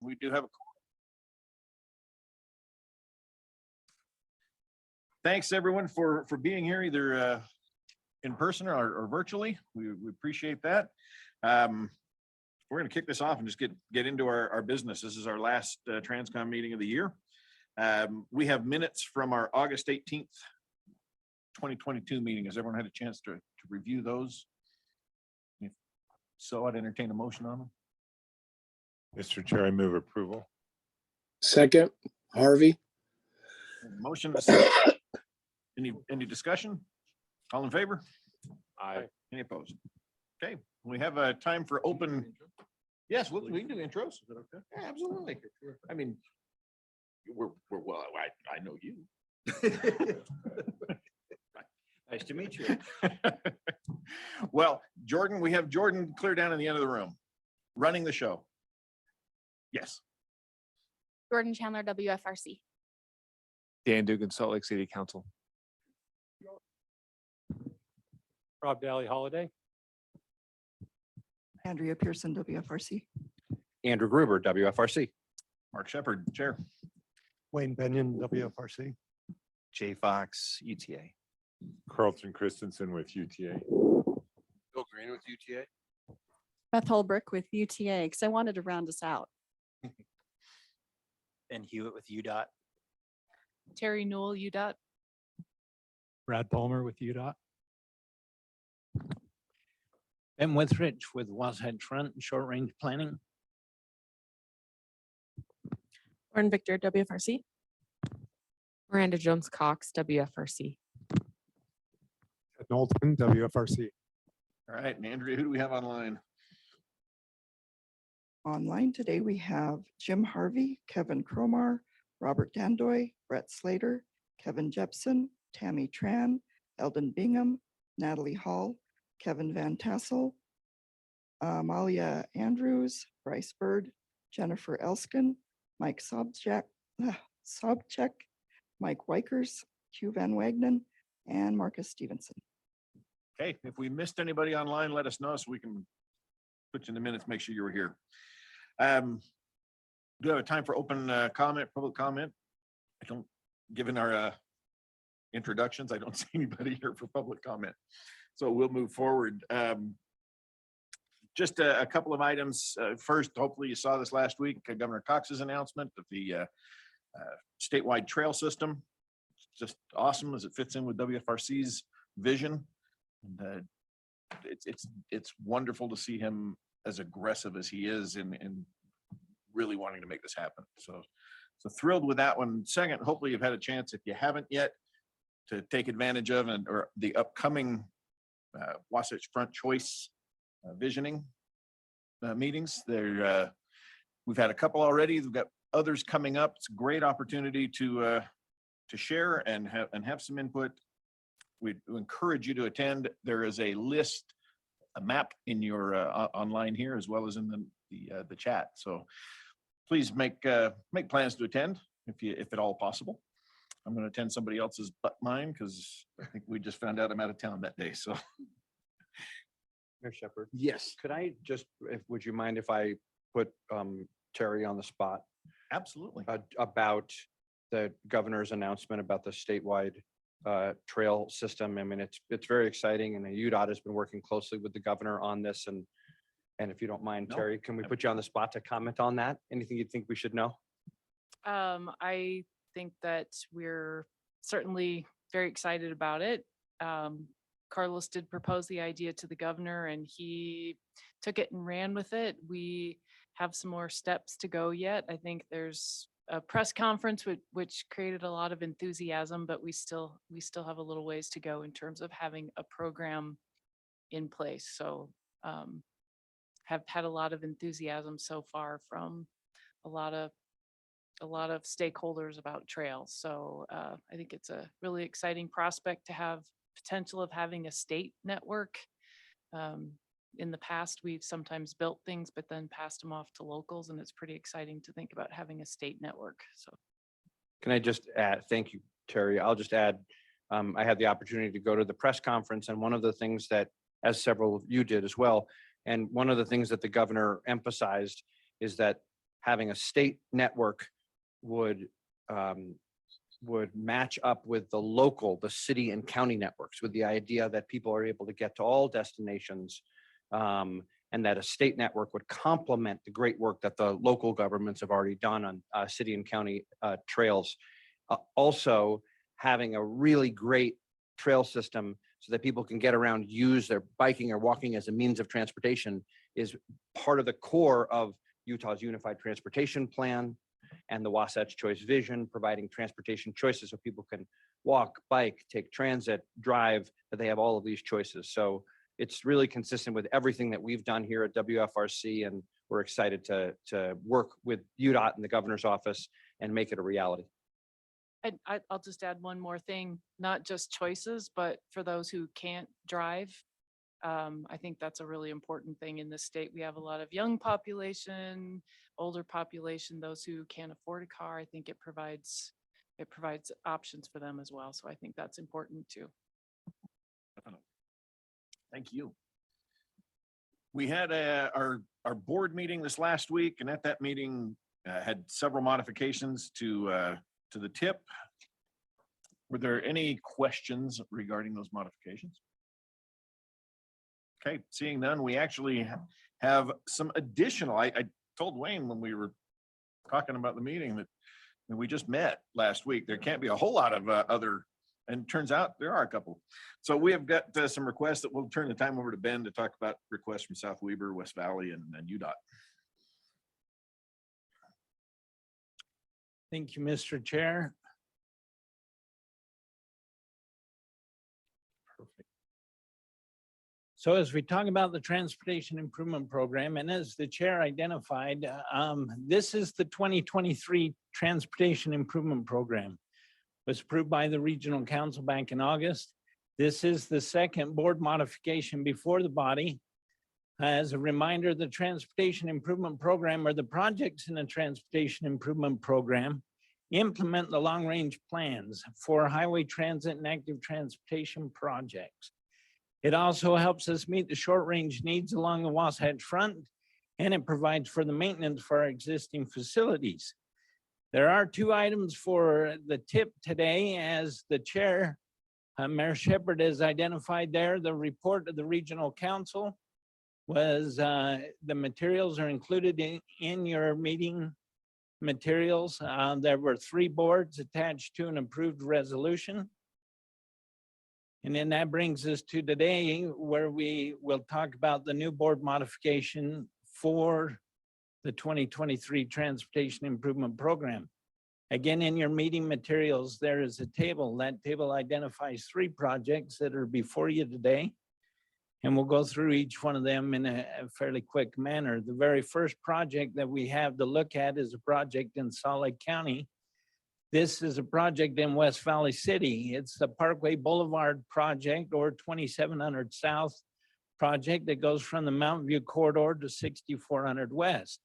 We do have a. Thanks everyone for being here, either in person or virtually. We appreciate that. We're going to kick this off and just get into our business. This is our last Transcom meeting of the year. We have minutes from our August 18th, 2022 meeting. Has everyone had a chance to review those? If so, I'd entertain a motion on them. Mr. Chair, I move approval. Second, Harvey. Motion. Any discussion? All in favor? Aye. Any opposed? Okay, we have a time for open. Yes, we can do intros. Is that okay? Yeah, absolutely. I mean, we're well. I know you. Nice to meet you. Well, Jordan, we have Jordan clear down in the end of the room, running the show. Yes. Jordan Chandler, WFRC. Dan Dugan, Salt Lake City Council. Rob Daly Holiday. Andrea Pearson, WFRC. Andrew Gruber, WFRC. Mark Shepard, Chair. Wayne Benyon, WFRC. Jay Fox, UTA. Carlton Christensen with UTA. Bill Green with UTA. Beth Holbrook with UTA, because I wanted to round us out. Ben Hewitt with UDOT. Terry Newell, UDOT. Brad Palmer with UDOT. Ben Withridge with Wasatch Front and Short Range Planning. Lauren Victor, WFRC. Miranda Jones Cox, WFRC. Ed Knowlton, WFRC. All right, and Andrea, who do we have online? Online today, we have Jim Harvey, Kevin Cromar, Robert Dandoy, Brett Slater, Kevin Jepson, Tammy Tran, Eldon Bingham, Natalie Hall, Kevin Van Tassel, Amalia Andrews, Bryce Bird, Jennifer Elskin, Mike Sobchak, Mike Wikers, Hugh Van Wagenen, and Marcus Stevenson. Okay, if we missed anybody online, let us know so we can put you in the minutes, make sure you were here. Do we have a time for open comment, public comment? I don't, given our introductions, I don't see anybody here for public comment. So we'll move forward. Just a couple of items. First, hopefully you saw this last week, Governor Cox's announcement of the statewide trail system. It's just awesome as it fits in with WFRC's vision. And it's wonderful to see him as aggressive as he is in really wanting to make this happen. So thrilled with that one. Second, hopefully you've had a chance, if you haven't yet, to take advantage of or the upcoming Wasatch Front Choice visioning meetings. There, we've had a couple already. We've got others coming up. It's a great opportunity to share and have some input. We encourage you to attend. There is a list, a map in your online here, as well as in the chat. So please make plans to attend if at all possible. I'm going to attend somebody else's but mine because I think we just found out I'm out of town that day. So, Mayor Shepard. yes, Could I just, would you mind if I put Terry on the spot absolutely. about the governor's announcement about the statewide trail system? I mean, it's very exciting, and the UDOT has been working closely with the governor on this. And if you don't mind, No. Terry, can we put you on the spot to comment on that? Anything you think we should know? I think that we're certainly very excited about it. Carlos did propose the idea to the governor and he took it and ran with it. We have some more steps to go yet. I think there's a press conference which created a lot of enthusiasm, but we still have a little ways to go in terms of having a program in place. So have had a lot of enthusiasm so far from a lot of stakeholders about trails. So I think it's a really exciting prospect to have potential of having a state network. In the past, we've sometimes built things, but then passed them off to locals, and it's pretty exciting to think about having a state network. So Can I just add, thank you, Terry. I'll just add, I had the opportunity to go to the press conference, and one of the things that, as several of you did as well, and one of the things that the governor emphasized is that having a state network would match up with the local, the city and county networks, with the idea that people are able to get to all destinations, and that a state network would complement the great work that the local governments have already done on city and county trails. Also, having a really great trail system so that people can get around, use their biking or walking as a means of transportation is part of the core of Utah's Unified Transportation Plan and the Wasatch Choice Vision, providing transportation choices so people can walk, bike, take transit, drive, that they have all of these choices. So it's really consistent with everything that we've done here at WFRC, and we're excited to work with UDOT and the governor's office and make it a reality. I'll just add one more thing, not just choices, but for those who can't drive. I think that's a really important thing in this state. We have a lot of young population, older population, those who can't afford a car. I think it provides options for them as well. So I think that's important too. Thank you. We had our board meeting this last week, and at that meeting had several modifications to the tip. Were there any questions regarding those modifications? Okay, seeing none, we actually have some additional, I told Wayne when we were talking about the meeting that we just met last week, there can't be a whole lot of other, and it turns out there are a couple. So we have got some requests that we'll turn the time over to Ben to talk about requests from South Weber, West Valley, and UDOT. Thank you, Mr. Chair. Perfect. So as we talk about the Transportation Improvement Program, and as the chair identified, this is the 2023 Transportation Improvement Program. It was approved by the Regional Council back in August. This is the second board modification before the body. As a reminder, the Transportation Improvement Program, or the projects in the Transportation Improvement Program, implement the long-range plans for highway transit and active transportation projects. It also helps us meet the short-range needs along the Wasatch Front, and it provides for the maintenance for our existing facilities. There are two items for the tip today, as the chair, Mayor Shepherd, has identified there. The report of the Regional Council was, the materials are included in your meeting materials. There were 3 boards attached to an approved resolution. And then that brings us to today, where we will talk about the new board modification for the 2023 Transportation Improvement Program. Again, in your meeting materials, there is a table. That table identifies 3 projects that are before you today. And we'll go through each one of them in a fairly quick manner. The very first project that we have to look at is a project in Salt Lake County. This is a project in West Valley City. It's the Parkway Boulevard project, or 2700 South project, that goes from the Mountain View corridor to 6400 West.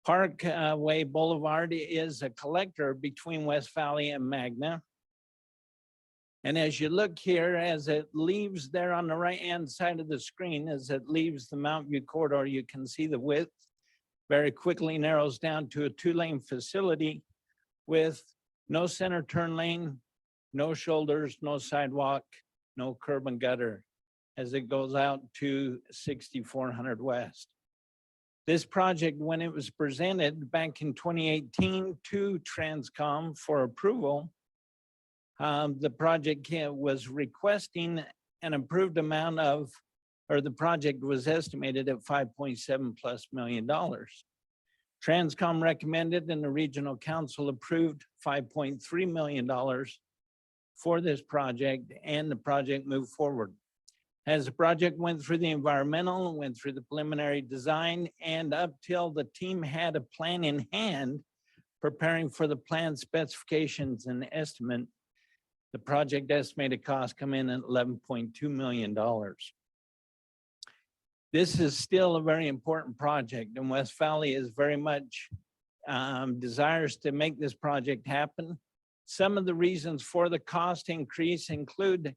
Parkway Boulevard is a collector between West Valley and Magna. And as you look here, as it leaves there on the right-hand side of the screen, as it leaves the Mountain View corridor, you can see the width very quickly narrows down to a 2-lane facility with no center turn lane, no shoulders, no sidewalk, no curb and gutter, as it goes out to 6400 West. This project, when it was presented back in 2018 to Transcom for approval, the project was requesting an approved amount of, or the project was estimated at $5.7+ million. Transcom recommended and the Regional Council approved $5.3 million for this project, and the project moved forward. As the project went through the environmental, went through the preliminary design, and up till the team had a plan in hand, preparing for the plan specifications and estimate, the project estimated cost come in at $11.2 million. This is still a very important project, and West Valley is very much desires to make this project happen. Some of the reasons for the cost increase include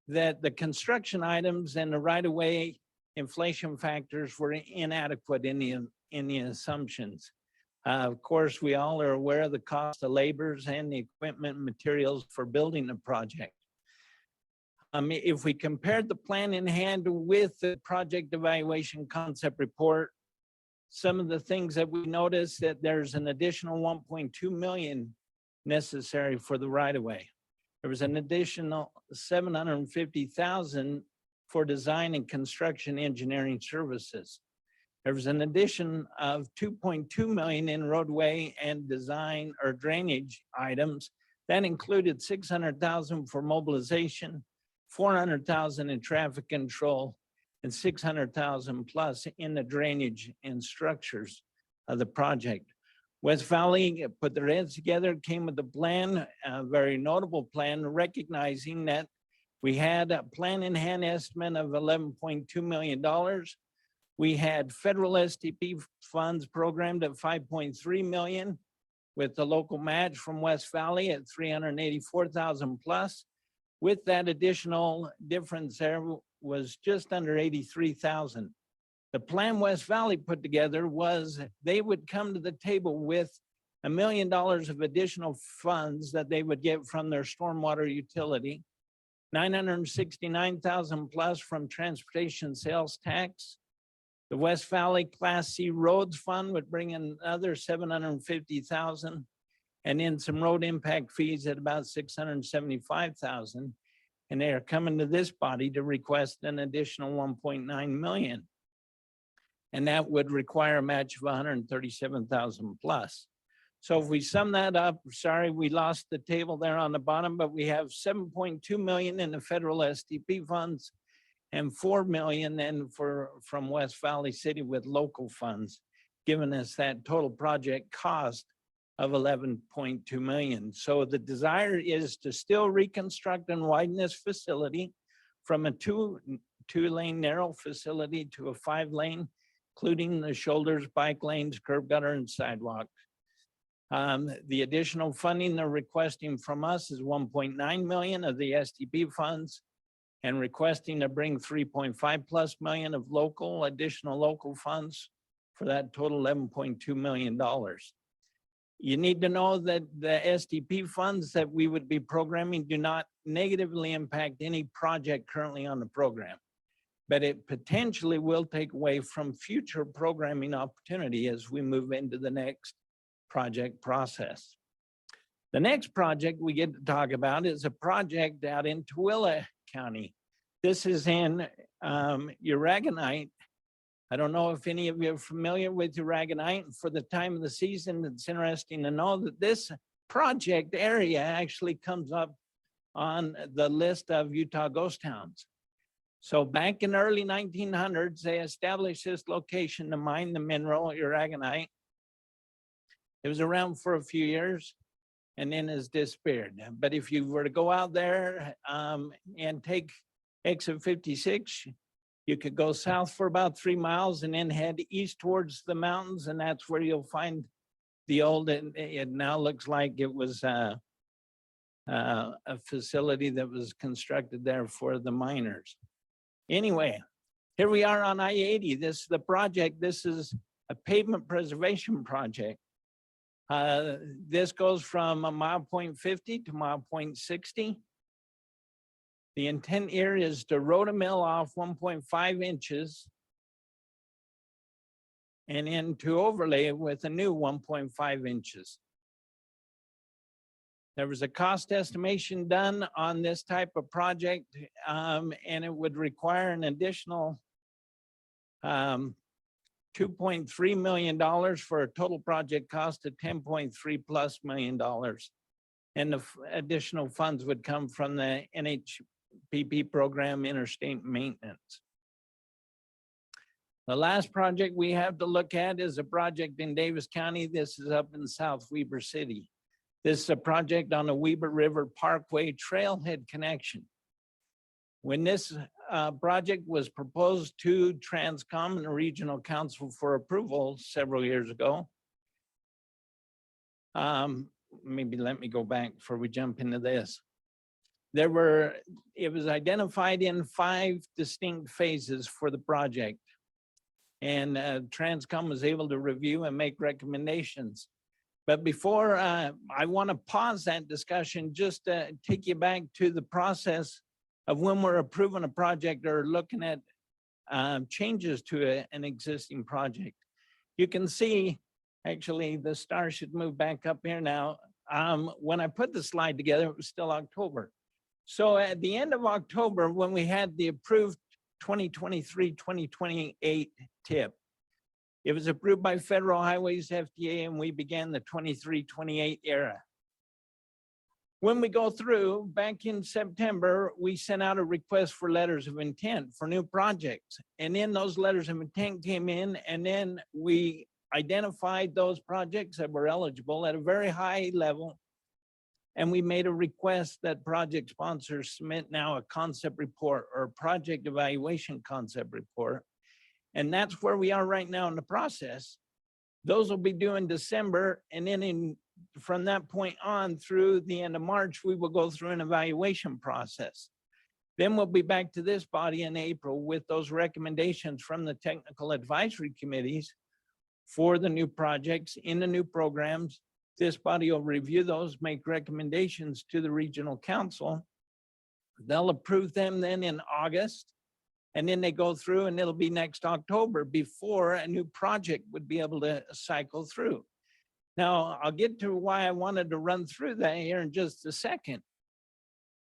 that the construction items and the right-of-way inflation factors were inadequate in the assumptions. Of course, we all are aware of the cost of labors and the equipment and materials for building the project. If we compared the plan in hand with the project evaluation concept report, some of the things that we noticed that there's an additional 1.2 million necessary for the right of way. There was an additional 750,000 for design and construction engineering services. There was an addition of 2.2 million in roadway and design or drainage items. That included 600,000 for mobilization, 400,000 in traffic control, and 600,000 plus in the drainage and structures of the project. West Valley put their heads together, came with a plan, a very notable plan, recognizing that we had a plan in hand estimate of $11.2 million. We had federal STP funds programmed at 5.3 million with the local match from West Valley at 384,000 plus. With that additional difference, there was just under 83,000. The plan West Valley put together was they would come to the table with $1 million of additional funds that they would get from their stormwater utility, 969,000 plus from transportation sales tax. The West Valley Class C Roads Fund would bring in another 750,000, and then some road impact fees at about 675,000. And they are coming to this body to request an additional 1.9 million. And that would require a match of 137,000 plus. So if we sum that up, sorry, we lost the table there on the bottom, but we have 7.2 million in the federal STP funds and 4 million then from West Valley City with local funds, giving us that total project cost of 11.2 million. So the desire is to still reconstruct and widen this facility from a two-lane narrow facility to a 5-lane, including the shoulders, bike lanes, curb gutter, and sidewalk. The additional funding they're requesting from us is 1.9 million of the STP funds and requesting to bring 3.5 plus million of additional local funds for that total $11.2 million. You need to know that the STP funds that we would be programming do not negatively impact any project currently on the program, but it potentially will take away from future programming opportunity as we move into the next project process. The next project we get to talk about is a project out in Tooele County. This is in Uraganite. I don't know if any of you are familiar with Uraganite. For the time of the season, it's interesting to know that this project area actually comes up on the list of Utah ghost towns. So back in the early 1900s, they established this location to mine the mineral Uraganite. It was around for a few years and then has disappeared. But if you were to go out there and take exit 56, you could go south for about 3 miles and then head east towards the mountains, and that's where you'll find the old, it now looks like it was a facility that was constructed there for the miners. Anyway, here we are on I-80. This is the project. This is a pavement preservation project. This goes from a mile point 50 to mile point 60. The intent here is to road a mill off 1.5 inches and then to overlay with a new 1.5 inches. There was a cost estimation done on this type of project, and it would require an additional $2.3 million for a total project cost of $10.3 plus million. And the additional funds would come from the NHPP program, interstate maintenance. The last project we have to look at is a project in Davis County. This is up in South Weber City. This is a project on the Weber River Parkway trailhead connection. When this project was proposed to Transcom and the Regional Council for approval several years ago, maybe let me go back before we jump into this. It was identified in 5 distinct phases for the project. And Transcom was able to review and make recommendations. But before I want to pause that discussion, just to take you back to the process of when we're approving a project or looking at changes to an existing project. You can see, actually, the star should move back up here now. When I put the slide together, it was still October. So at the end of October, when we had the approved 2023-2028 TIP, it was approved by Federal Highways FDA, and we began the 23-28 era. When we go through, back in September, we sent out a request for letters of intent for new projects. And then those letters of intent came in, and then we identified those projects that were eligible at a very high level. And we made a request that project sponsors submit now a concept report or a project evaluation concept report. And that's where we are right now in the process. Those will be due in December, and then from that point on through the end of March, we will go through an evaluation process. Then we'll be back to this body in April with those recommendations from the technical advisory committees for the new projects in the new programs. This body will review those, make recommendations to the regional council. They'll approve them then in August. And then they go through, and it'll be next October before a new project would be able to cycle through. Now, I'll get to why I wanted to run through that here in just a second.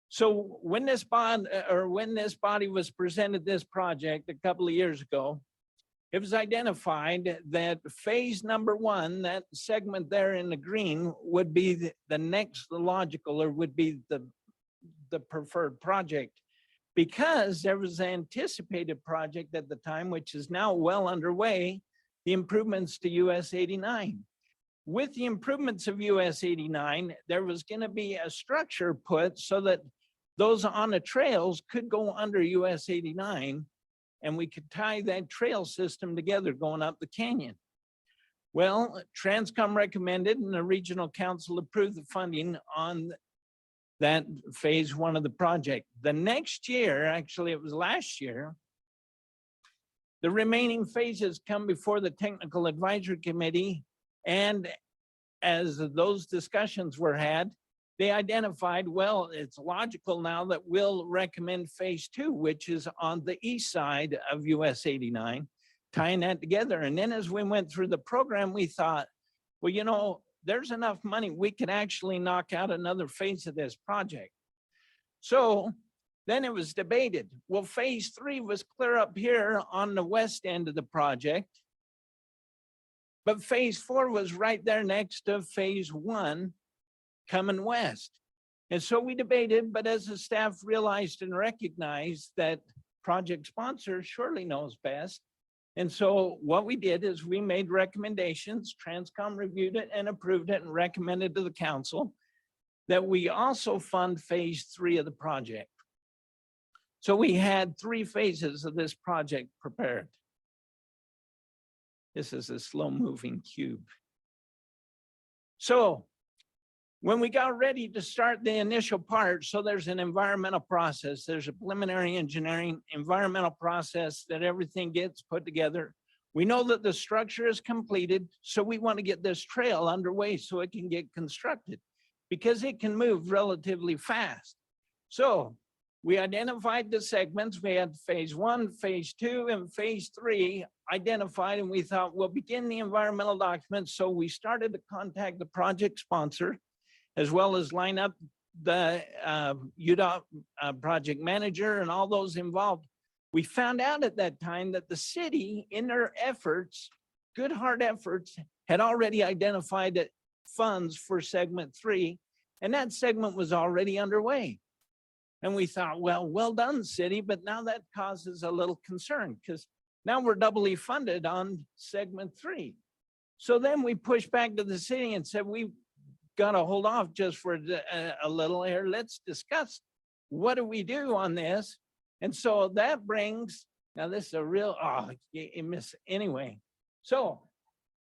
So when this body was presented this project a couple of years ago, it was identified that phase number one, that segment there in the green, would be the next logical, or would be the preferred project, because there was an anticipated project at the time, which is now well underway, the improvements to US 89. With the improvements of US 89, there was going to be a structure put so that those on the trails could go under US 89, and we could tie that trail system together going up the canyon. Well, Transcom recommended, and the regional council approved the funding on that phase one of the project. The next year, actually it was last year, the remaining phases come before the technical advisory committee, and as those discussions were had, they identified, well, it's logical now that we'll recommend phase two, which is on the east side of US 89, tying that together. And then as we went through the program, we thought, well, you know, there's enough money, we could actually knock out another phase of this project. So then it was debated. Well, phase three was clear up here on the west end of the project, but phase four was right there next to phase one coming west. And so we debated, but as the staff realized and recognized that project sponsor surely knows best. And so what we did is we made recommendations. Transcom reviewed it and approved it and recommended to the council that we also fund phase three of the project. So we had three phases of this project prepared. This is a slow moving cube. So when we got ready to start the initial part, so there's an environmental process, there's a preliminary engineering environmental process that everything gets put together. We know that the structure is completed, so we want to get this trail underway so it can get constructed because it can move relatively fast. So we identified the segments. We had phase one, phase two, and phase three identified, and we thought we'll begin the environmental documents. So we started to contact the project sponsor, as well as line up the UDOT project manager and all those involved. We found out at that time that the city, in their efforts, good hard efforts, had already identified funds for segment three, and that segment was already underway. And we thought, well done, city, but now that causes a little concern because now we're doubly funded on segment three. So then we pushed back to the city and said, we've got to hold off just for a little here. Let's discuss what do we do on this. And so that brings, now this is a real, you miss anyway. So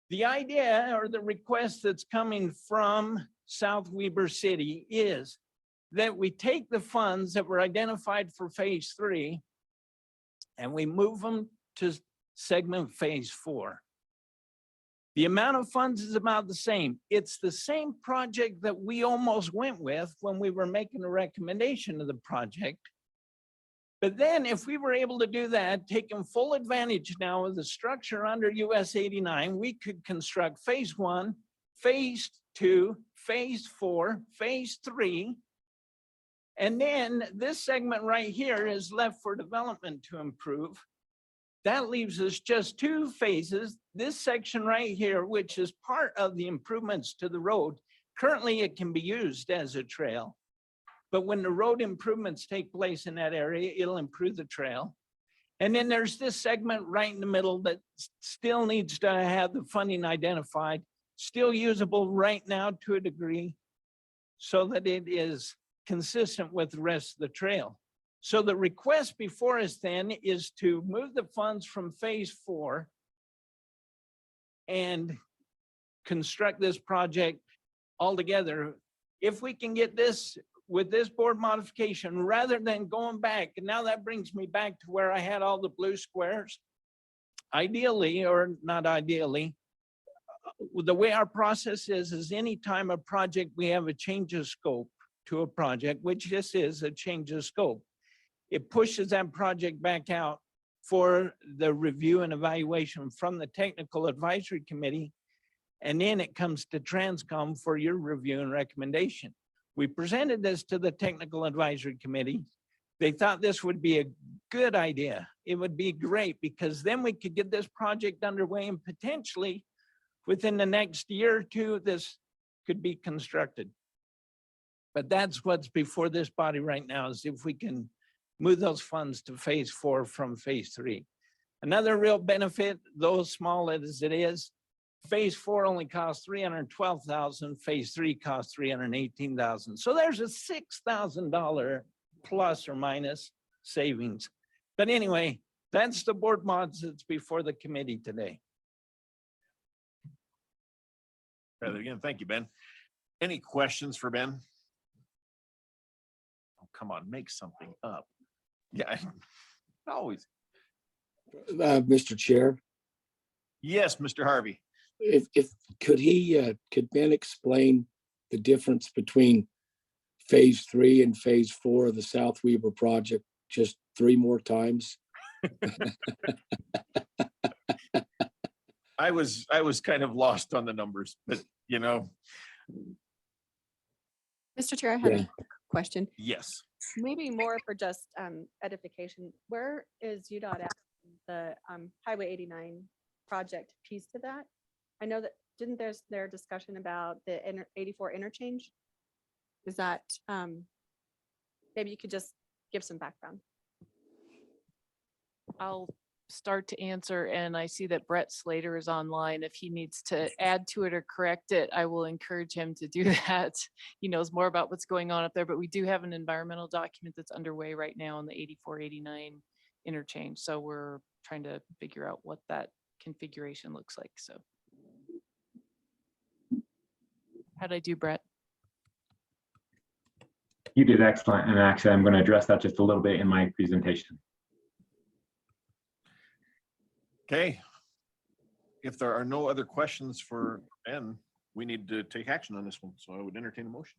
the idea or the request that's coming from South Weber City is that we take the funds that were identified for phase three and we move them to segment phase 4. The amount of funds is about the same. It's the same project that we almost went with when we were making a recommendation of the project. But then if we were able to do that, taking full advantage now of the structure under US 89, we could construct phase 1, phase 2, phase 4, phase 3. And then this segment right here is left for development to improve. That leaves us just 2 phases. This section right here, which is part of the improvements to the road, currently it can be used as a trail. But when the road improvements take place in that area, it'll improve the trail. And then there's this segment right in the middle that still needs to have the funding identified, still usable right now to a degree, so that it is consistent with the rest of the trail. So the request before us then is to move the funds from phase 4 and construct this project altogether. If we can get this with this board modification, rather than going back, and now that brings me back to where I had all the blue squares. Ideally, or not ideally, the way our process is anytime a project, we have a change of scope to a project, which this is a change of scope. It pushes that project back out for the review and evaluation from the technical advisory committee. And then it comes to Transcom for your review and recommendation. We presented this to the technical advisory committee. They thought this would be a good idea. It would be great because then we could get this project underway and potentially within the next year or 2, this could be constructed. But that's what's before this body right now, is if we can move those funds to phase 4 from phase 3. Another real benefit, though small as it is, phase 4 only costs $312,000, phase 3 costs $318,000. So there's a $6,000 plus or minus savings. But anyway, that's the board mods that's before the committee today. Again, thank you, Ben. Any questions for Ben? Oh, come on, make something up. Yeah, always. Mr. Chair, Yes, Mr. Harvey. could Ben explain the difference between phase 3 and phase 4 of the South Weaver project just 3 more times? I was kind of lost on the numbers, but you know, Mr. Chair, I had Yeah. a quick question, yes. maybe more for just edification. Where is UDOT at the Highway 89 project piece to that? I know that, didn't there discussion about the 84 interchange? Is that, maybe you could just give some background. I'll start to answer, and I see that Brett Slater is online. If he needs to add to it or correct it, I will encourage him to do that. He knows more about what's going on up there, but we do have an environmental document that's underway right now on the 84-89 interchange. So we're trying to figure out what that configuration looks like. So how'd I do, Brett? You did excellent. And actually, I'm going to address that just a little bit in my presentation. Okay. If there are no other questions for Ben, we need to take action on this one. So I would entertain a motion.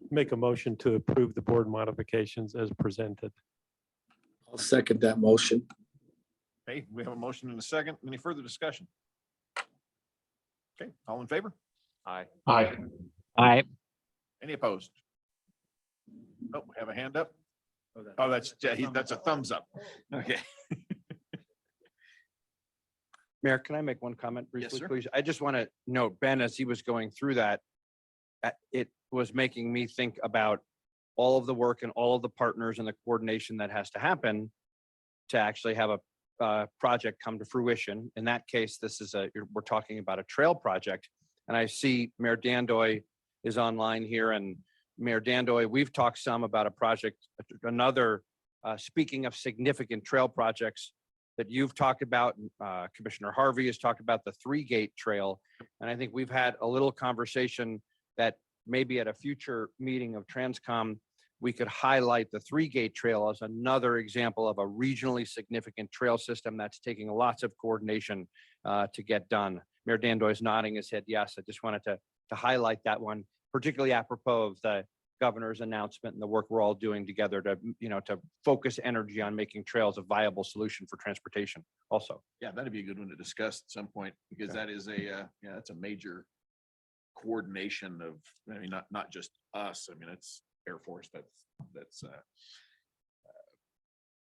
Make a motion to approve the board modifications as presented. I'll second that motion. Okay, we have a motion and a second. Any further discussion? Okay, all in favor? Aye. Aye. Aye. Any opposed? Oh, we have a hand up. Oh, that's a thumbs up. Okay. Mayor, can I make one comment Yes, briefly, sir. please? I just want to note, Ben, as he was going through that, it was making me think about all of the work and all of the partners and the coordination that has to happen to actually have a project come to fruition. In that case, we're talking about a trail project. And I see Mayor Dandoy is online here, and Mayor Dandoy, we've talked some about a project, speaking of significant trail projects that you've talked about, Commissioner Harvey has talked about the 3-gate trail. And I think we've had a little conversation that maybe at a future meeting of Transcom, we could highlight the three-gate trail as another example of a regionally significant trail system that's taking lots of coordination to get done. Mayor Dandoy is nodding his head. Yes, I just wanted to highlight that one, particularly apropos of the governor's announcement and the work we're all doing together to, to focus energy on making trails a viable solution for transportation also. Yeah, that'd be a good one to discuss at some point, because that is that's a major coordination of, I mean, not just us. I mean, it's Air Force, that's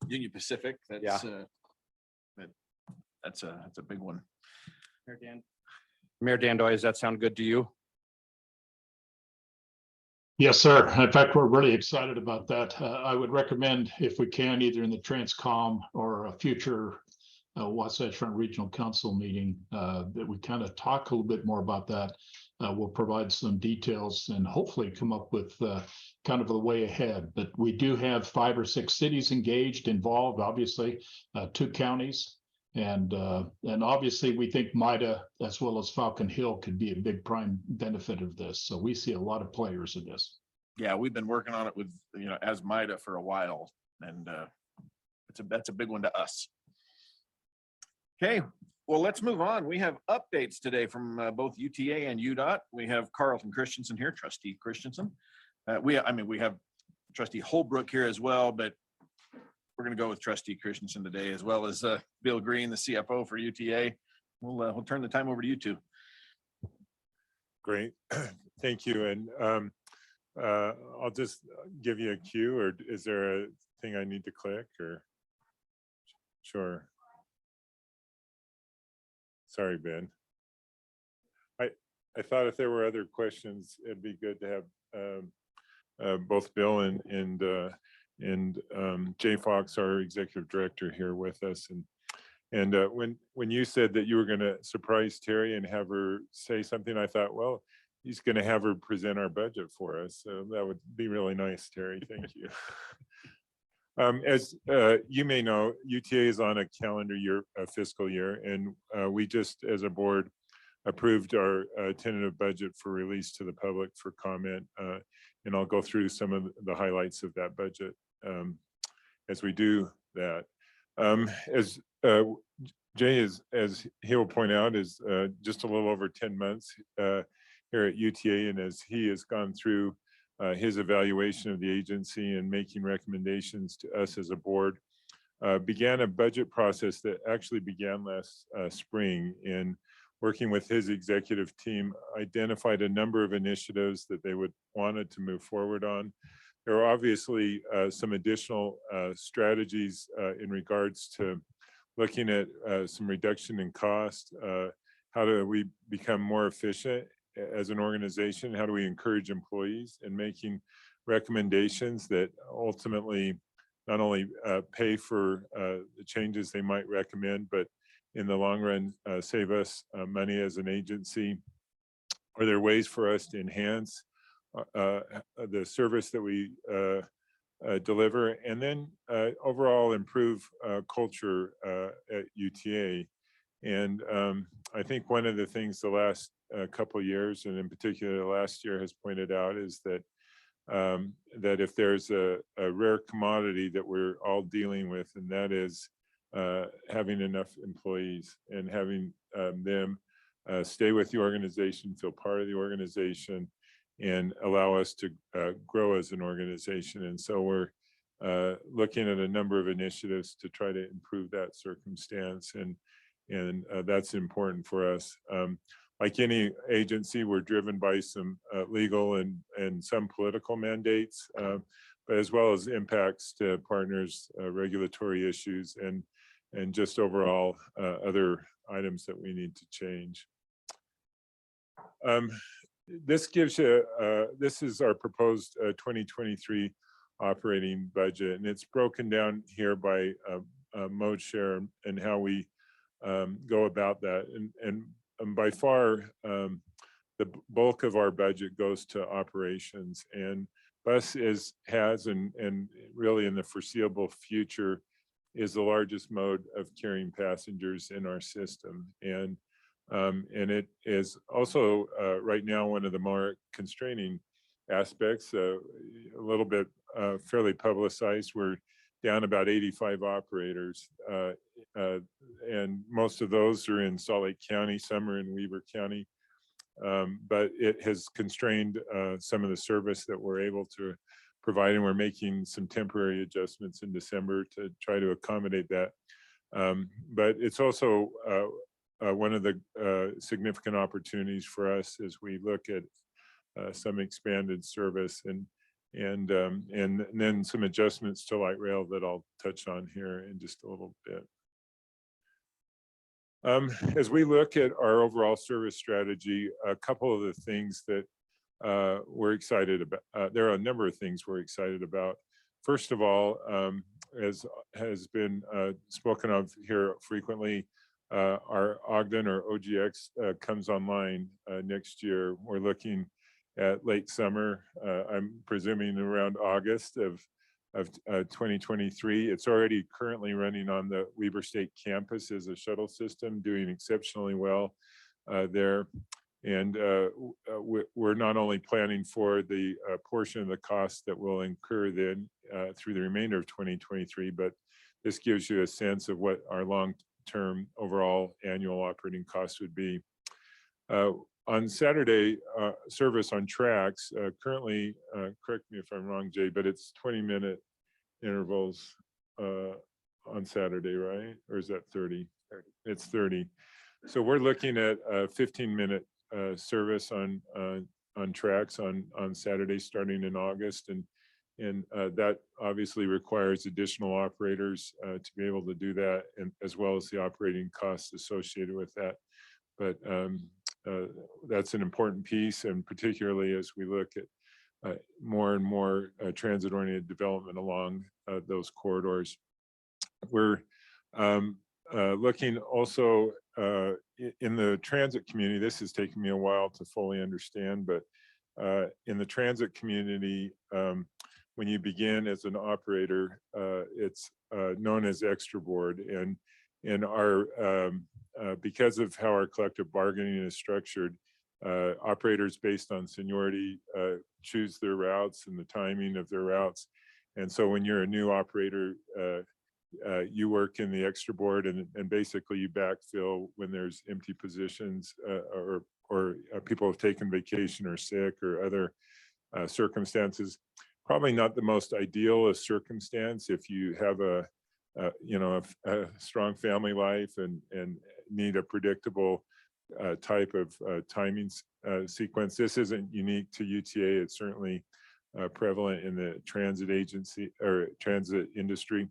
Union Pacific. That's that's a big one. Mayor Dandoy, does that sound good to you? Yes, sir. In fact, we're really excited about that. I would recommend, if we can, either in the Transcom or a future Wasatch Front Regional Council meeting, that we kind of talk a little bit more about that. We'll provide some details and hopefully come up with kind of the way ahead. But we do have 5 or 6 cities engaged, involved, obviously, 2 counties. And obviously, we think MIDA as well as Falcon Hill could be a big prime benefit of this. So we see a lot of players in this. Yeah, we've been working on it with, as MIDA for a while, and that's a big one to us. Okay, well, let's move on. We have updates today from both UTA and UDOT. We have Carlton Christensen here, Trustee Christensen. We have Trustee Holbrook here as well, but we're going to go with Trustee Christensen today, as well as Bill Green, the CFO for UTA. We'll turn the time over to you two. Great, thank you. And I'll just give you a cue, or is there a thing I need to click, or? Sure. Sorry, Ben. I thought if there were other questions, it'd be good to have both Bill and Jay Fox, our executive director, here with us. And when you said that you were going to surprise Terry and have her say something, I thought, well, he's going to have her present our budget for us. So that would be really nice, Terry. Thank you. As you may know, UTA is on a calendar year, fiscal year, and we just, as a board, approved our tentative budget for release to the public for comment. And I'll go through some of the highlights of that budget as we do that. As Jay as he will point out, is just a little over 10 months here at UTA, and as he has gone through his evaluation of the agency and making recommendations to us as a board, began a budget process that actually began last spring. In working with his executive team, identified a number of initiatives that they wanted to move forward on. There are obviously some additional strategies in regards to looking at some reduction in cost. How do we become more efficient as an organization? How do we encourage employees in making recommendations that ultimately not only pay for the changes they might recommend, but in the long run save us money as an agency? Are there ways for us to enhance the service that we deliver, and then overall improve culture at UTA? And I think one of the things the last couple of years, and in particular last year, has pointed out is that that if there's a rare commodity that we're all dealing with, and that is having enough employees and having them stay with the organization, feel part of the organization, and allow us to grow as an organization. And so we're looking at a number of initiatives to try to improve that circumstance, and that's important for us. Like any agency, we're driven by some legal and some political mandates, but as well as impacts to partners, regulatory issues, and just overall other items that we need to change. This gives you, this is our proposed 2023 operating budget, and it's broken down here by mode share and how we go about that. And by far, the bulk of our budget goes to operations, and bus has and really in the foreseeable future is the largest mode of carrying passengers in our system. And it is also right now one of the more constraining aspects, a little bit fairly publicized. We're down about 85 operators, and most of those are in Salt Lake County, some are in Weber County. But it has constrained some of the service that we're able to provide, and we're making some temporary adjustments in December to try to accommodate that. But it's also one of the significant opportunities for us as we look at some expanded service and then some adjustments to light rail that I'll touch on here in just a little bit. As we look at our overall service strategy, a couple of the things that we're excited about, there are a number of things we're excited about. First of all, as has been spoken of here frequently, our Ogden or OGX comes online next year. We're looking at late summer, I'm presuming around August of 2023. It's already currently running on the Weber State campus as a shuttle system, doing exceptionally well there. And we're not only planning for the portion of the cost that will incur then through the remainder of 2023, but this gives you a sense of what our long-term overall annual operating costs would be. On Saturday, service on tracks, currently, correct me if I'm wrong, Jay, but it's 20-minute intervals on Saturday, right? Or is that 30? 30. It's 30. So we're looking at a 15-minute service on tracks on Saturday starting in August, and that obviously requires additional operators to be able to do that, and as well as the operating costs associated with that. But that's an important piece, and particularly as we look at more and more transit-oriented development along those corridors. We're looking also in the transit community. This has taken me a while to fully understand, but in the transit community, when you begin as an operator, it's known as extra board, and our because of how our collective bargaining is structured, operators based on seniority choose their routes and the timing of their routes. And so when you're a new operator, you work in the extra board, and basically you backfill when there's empty positions or people have taken vacation or sick or other circumstances. Probably not the most ideal of circumstance if you have a strong family life and need a predictable type of timing sequence. This isn't unique to UTA. It's certainly prevalent in the transit agency or transit industry.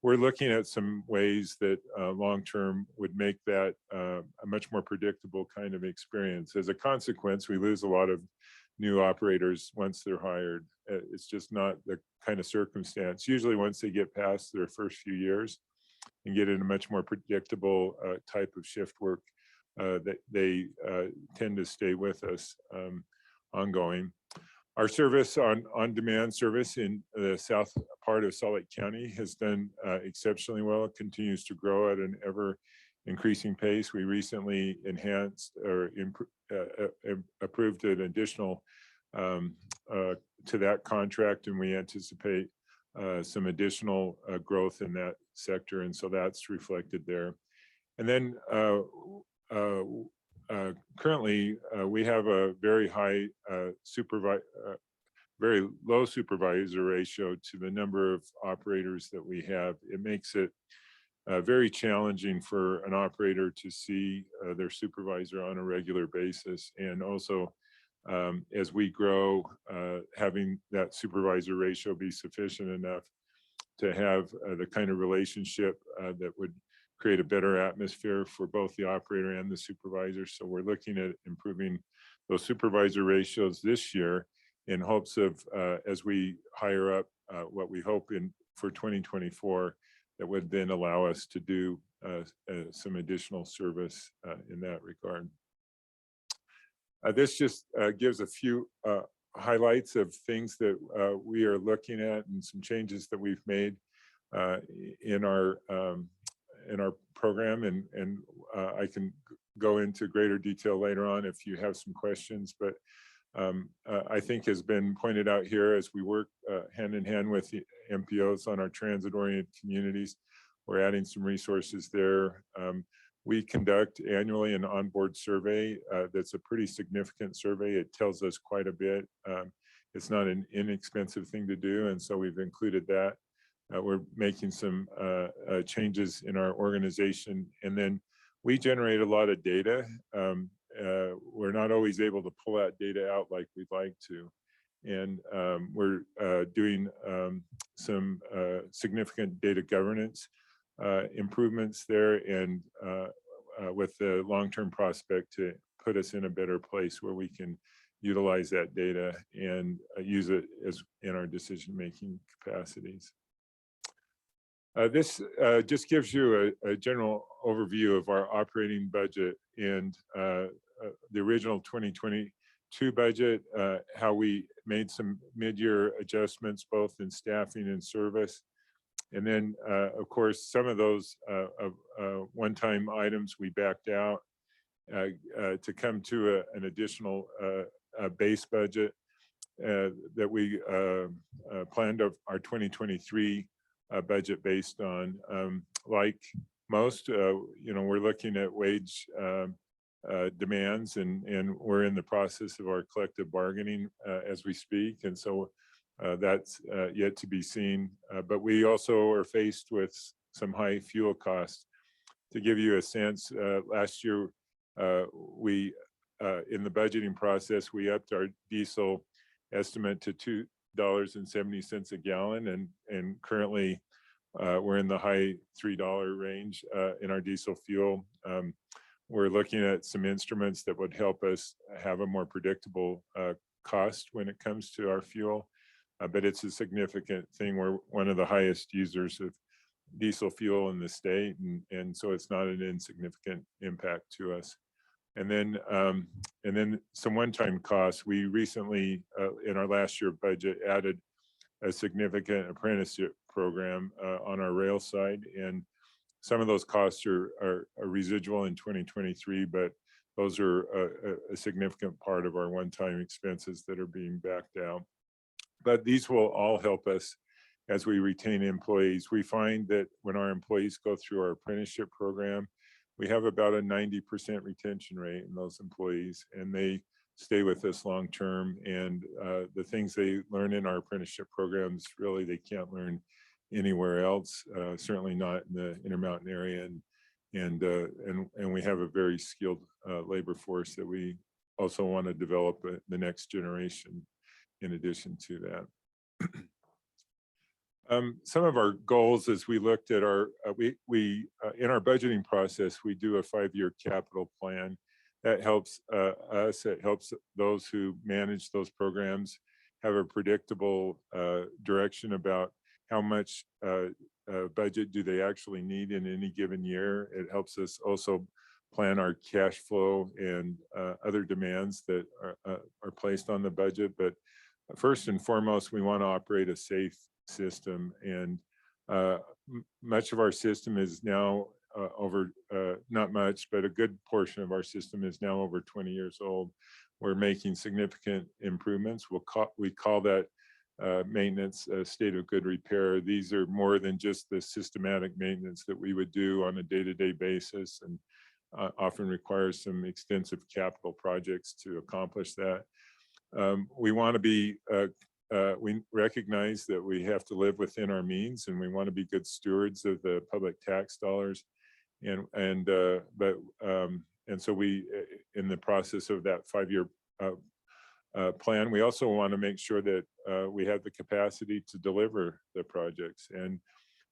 We're looking at some ways that long-term would make that a much more predictable kind of experience. As a consequence, we lose a lot of new operators once they're hired. It's just not the kind of circumstance. Usually once they get past their first few years and get in a much more predictable type of shift work, that they tend to stay with us ongoing. Our service on-demand service in the south part of Salt Lake County has done exceptionally well. It continues to grow at an ever increasing pace. We recently enhanced or approved an additional to that contract, and we anticipate some additional growth in that sector, and so that's reflected there. And then currently we have a very high very low supervisor ratio to the number of operators that we have. It makes it very challenging for an operator to see their supervisor on a regular basis, and also as we grow, having that supervisor ratio be sufficient enough to have the kind of relationship that would create a better atmosphere for both the operator and the supervisor. So we're looking at improving those supervisor ratios this year in hopes of, as we hire up what we hope for 2024, that would then allow us to do some additional service in that regard. This just gives a few highlights of things that we are looking at and some changes that we've made in our program, and I can go into greater detail later on if you have some questions. But I think has been pointed out here as we work hand in hand with the MPOs on our transit-oriented communities. We're adding some resources there. We conduct annually an onboard survey. That's a pretty significant survey. It tells us quite a bit. It's not an inexpensive thing to do, and so we've included that. We're making some changes in our organization, and then we generate a lot of data. We're not always able to pull that data out like we'd like to. And we're doing some significant data governance improvements there, and with the long-term prospect to put us in a better place where we can utilize that data and use it as in our decision-making capacities. This just gives you a general overview of our operating budget and the original 2022 budget, how we made some mid-year adjustments, both in staffing and service. And then, of course, some of those one-time items we backed out to come to an additional base budget that we planned of our 2023 budget based on. Like most, we're looking at wage demands, and we're in the process of our collective bargaining as we speak. And so that's yet to be seen. But we also are faced with some high fuel costs. To give you a sense, last year, we in the budgeting process, we upped our diesel estimate to $2.70 a gallon, and currently we're in the high $3 range in our diesel fuel. We're looking at some instruments that would help us have a more predictable cost when it comes to our fuel, but it's a significant thing. We're one of the highest users of diesel fuel in the state, and so it's not an insignificant impact to us. And then some one-time costs. We recently, in our last year budget, added a significant apprenticeship program on our rail side, and some of those costs are residual in 2023, but those are a significant part of our one-time expenses that are being backed out. But these will all help us as we retain employees. We find that when our employees go through our apprenticeship program, we have about a 90% retention rate in those employees, and they stay with us long term. And the things they learn in our apprenticeship programs, really they can't learn anywhere else, certainly not in the Intermountain area. And we have a very skilled labor force that we also want to develop the next generation in addition to that. Some of our goals as we looked at our, in our budgeting process, we do a 5-year capital plan. That helps us, it helps those who manage those programs have a predictable direction about how much budget do they actually need in any given year. It helps us also plan our cash flow and other demands that are placed on the budget. But first and foremost, we want to operate a safe system, and much of our system is now over, not much, but a good portion of our system is now over 20 years old. We're making significant improvements. We call that maintenance a state of good repair. These are more than just the systematic maintenance that we would do on a day-to-day basis, and often requires some extensive capital projects to accomplish that. We want to be we recognize that we have to live within our means, and we want to be good stewards of the public tax dollars. And so we, in the process of that 5-year plan, we also want to make sure that we have the capacity to deliver the projects. And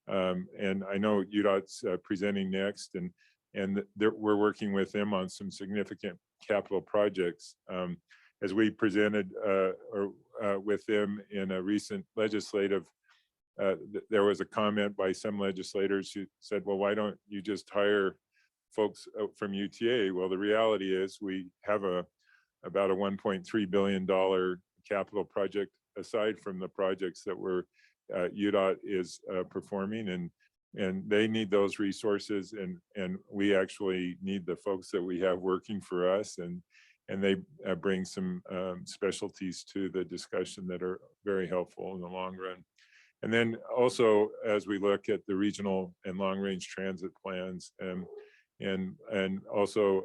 I know UDOT's presenting next, and we're working with them on some significant capital projects. As we presented with them in a recent legislative, there was a comment by some legislators who said, well, why don't you just hire folks from UTA? Well, the reality is we have about a $1.3 billion capital project aside from the projects that UDOT is performing, and they need those resources, and we actually need the folks that we have working for us, and and they bring some specialties to the discussion that are very helpful in the long run. And then also, as we look at the regional and long-range transit plans, and also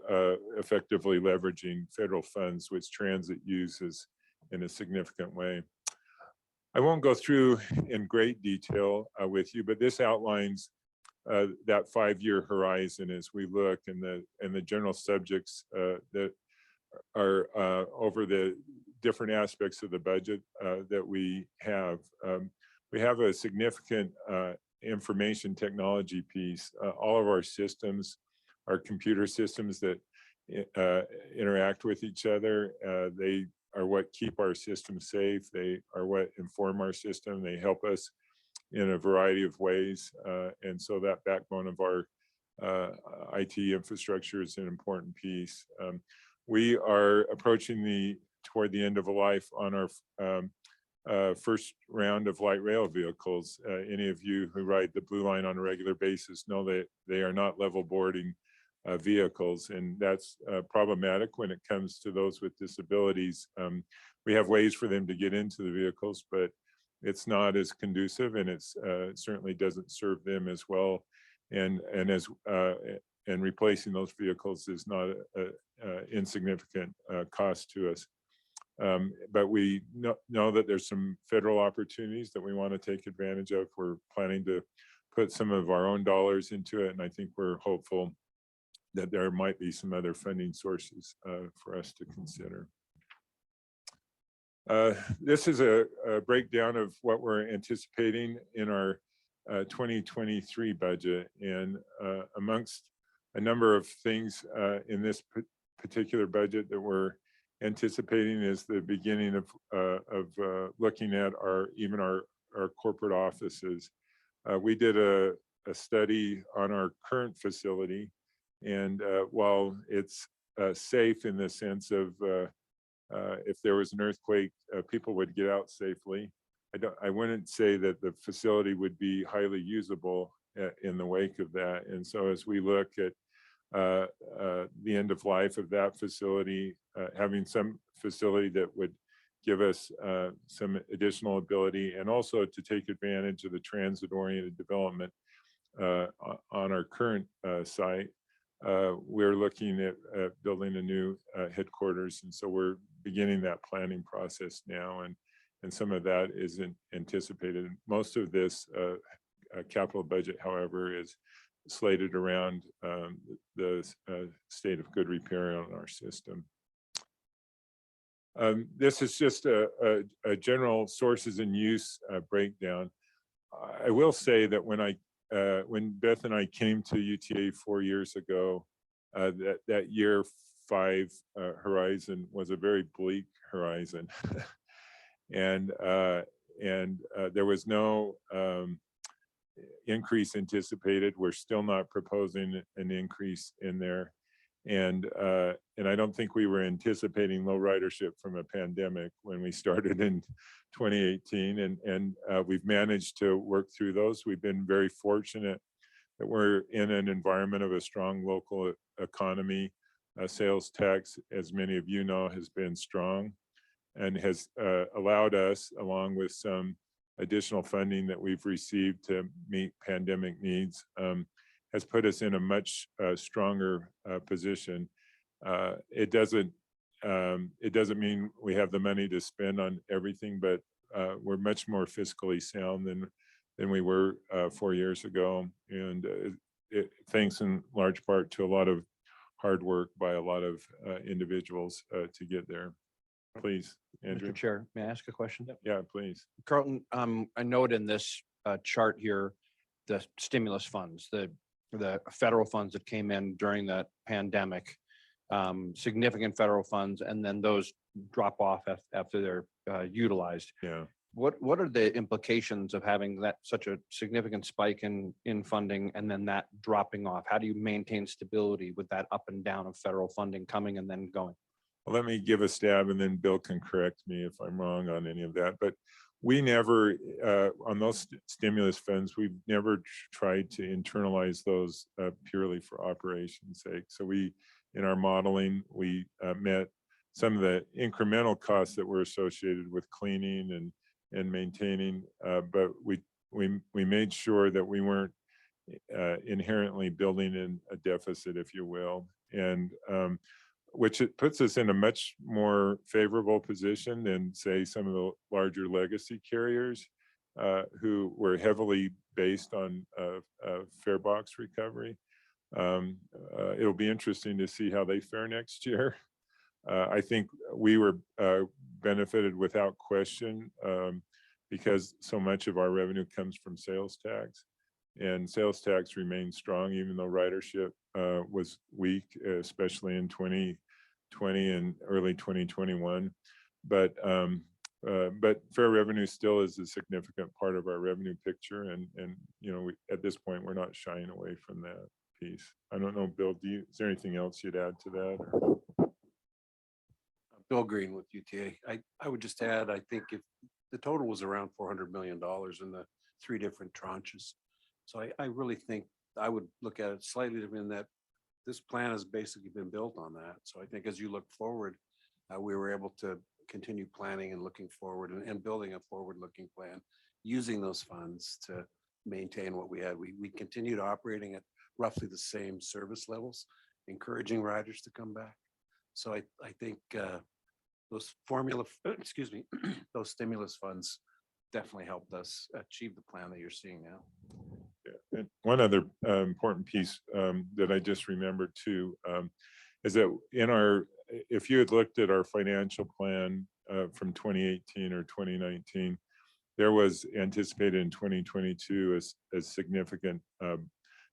effectively leveraging federal funds, which transit uses in a significant way. I won't go through in great detail with you, but this outlines that 5-year horizon as we look, and the general subjects that are over the different aspects of the budget that we have. We have a significant information technology piece. All of our systems are computer systems that interact with each other. They are what keep our system safe. They are what inform our system. They help us in a variety of ways. And so that backbone of our IT infrastructure is an important piece. We are approaching toward the end of a life on our first round of light rail vehicles. Any of you who ride the Blue Line on a regular basis know that they are not level boarding vehicles, and that's problematic when it comes to those with disabilities. We have ways for them to get into the vehicles, but it's not as conducive, and it certainly doesn't serve them as well. And replacing those vehicles is not an insignificant cost to us. But we know that there's some federal opportunities that we want to take advantage of. We're planning to put some of our own dollars into it, and I think we're hopeful that there might be some other funding sources for us to consider. This is a breakdown of what we're anticipating in our 2023 budget, and amongst a number of things in this particular budget that we're anticipating is the beginning of looking at our corporate offices. We did a study on our current facility, and while it's safe in the sense of if there was an earthquake, people would get out safely. I wouldn't say that the facility would be highly usable in the wake of that. And so as we look at the end of life of that facility, having some facility that would give us some additional ability, and also to take advantage of the transit-oriented development on our current site, we're looking at building a new headquarters. And so we're beginning that planning process now, and some of that isn't anticipated. Most of this capital budget, however, is slated around the state of good repair on our system. This is just a general sources and use breakdown. I will say that when Beth and I came to UTA 4 years ago, that year 5 horizon was a very bleak horizon. And there was no increase anticipated. We're still not proposing an increase in there. And I don't think we were anticipating low ridership from a pandemic when we started in 2018. And we've managed to work through those. We've been very fortunate that we're in an environment of a strong local economy. Sales tax, as many of you know, has been strong and has allowed us, along with some additional funding that we've received to meet pandemic needs, has put us in a much stronger position. It doesn't mean we have the money to spend on everything, but we're much more fiscally sound than we were 4 years ago. And thanks in large part to a lot of hard work by a lot of individuals to get there. Please, Andrew. Mr. Chair, may I ask a question? Yeah, please. Carlton, I note in this chart here, the stimulus funds, the federal funds that came in during that pandemic, significant federal funds, and then those drop off after they're utilized. Yeah. What are the implications of having that such a significant spike in funding and then that dropping off? How do you maintain stability with that up and down of federal funding coming and then going? Well, let me give a stab, and then Bill can correct me if I'm wrong on any of that. But we never, on those stimulus funds, we've never tried to internalize those purely for operation's sake. So we, in our modeling, we met some of the incremental costs that were associated with cleaning and maintaining, but we made sure that we weren't inherently building in a deficit, if you will, and which it puts us in a much more favorable position than, say, some of the larger legacy carriers who were heavily based on fare box recovery. It'll be interesting to see how they fare next year. I think we were benefited without question because so much of our revenue comes from sales tax, and sales tax remains strong even though ridership was weak, especially in 2020 and early 2021. But fare revenue still is a significant part of our revenue picture, and you know, at this point we're not shying away from that piece. I don't know, Bill, is there anything else you'd add to that? Or? Bill Green with UTA. I would just add, I think if the total was around $400 million in the 3 different tranches. So I really think I would look at it slightly different in that this plan has basically been built on that. So I think as you look forward, we were able to continue planning and looking forward and building a forward-looking plan, using those funds to maintain what we had. We continued operating at roughly the same service levels, encouraging riders to come back. So I think those those stimulus funds definitely helped us achieve the plan that you're seeing now. Yeah. And one other important piece that I just remembered too is that if you had looked at our financial plan from 2018 or 2019, there was anticipated in 2022 a significant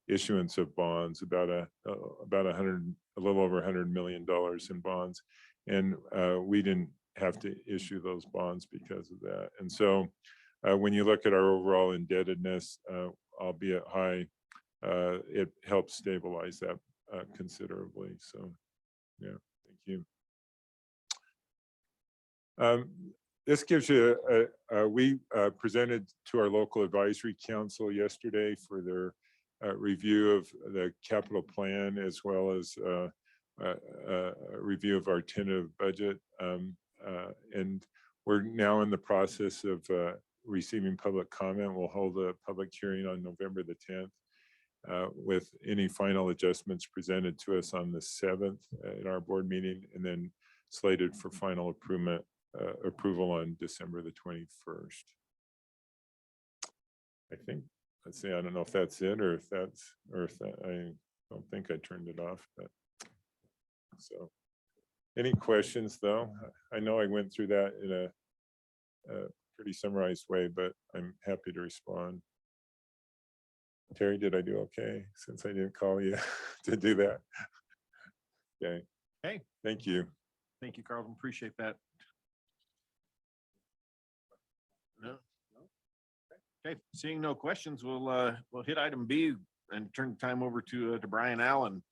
issuance of bonds, about a little over $100 million in bonds, and we didn't have to issue those bonds because of that. And so when you look at our overall indebtedness, albeit high, it helps stabilize that considerably. So yeah, thank you. This gives you we presented to our local advisory council yesterday for their review of the capital plan, as well as a review of our tentative budget. And we're now in the process of receiving public comment. We'll hold a public hearing on November the 10th with any final adjustments presented to us on the 7th at our board meeting, and then slated for final approval on December the 21st. I think, let's see, I don't know if that's it or if that, I don't think I turned it off, but so any questions though? I know I went through that in a pretty summarized way, but I'm happy to respond. Terry, did I do okay since I didn't call you to do that? Okay. Hey, thank you. Thank you, Carlton. Appreciate that. No. Okay, seeing no questions, we'll hit item B and turn the time over to Brian Allen.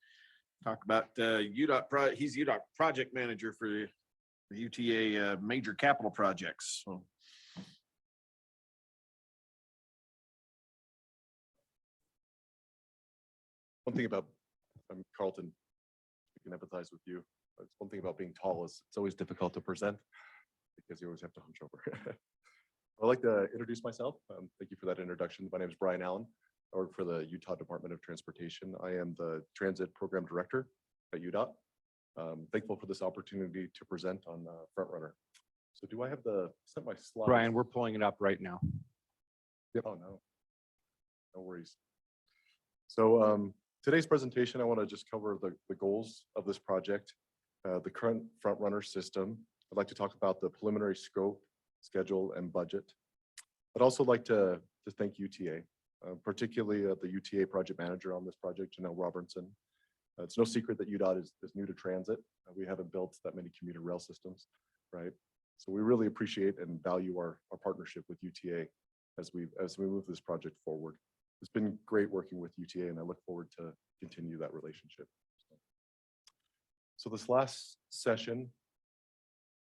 Talk about UDOT. He's UDOT project manager for the UTA major capital projects. So. One thing about Carlton, I can empathize with you. It's one thing about being tall is it's always difficult to present because you always have to hunch over. I'd like to introduce myself. Thank you for that introduction. My name is Brian Allen. I work for the Utah Department of Transportation. I am the Transit Program Director at UDOT. Thankful for this opportunity to present on Front Runner. So do I have sent my slides? Brian, we're pulling it up right now. Yep. Oh, no. No worries. So today's presentation, I want to just cover the goals of this project, the current Front Runner system. I'd like to talk about the preliminary scope, schedule, and budget. I'd also like to thank UTA, particularly the UTA project manager on this project, Janelle Robertson. It's no secret that UDOT is new to transit. We haven't built that many commuter rail systems, right? So we really appreciate and value our partnership with UTA as we move this project forward. It's been great working with UTA, and I look forward to continue that relationship. So this last session,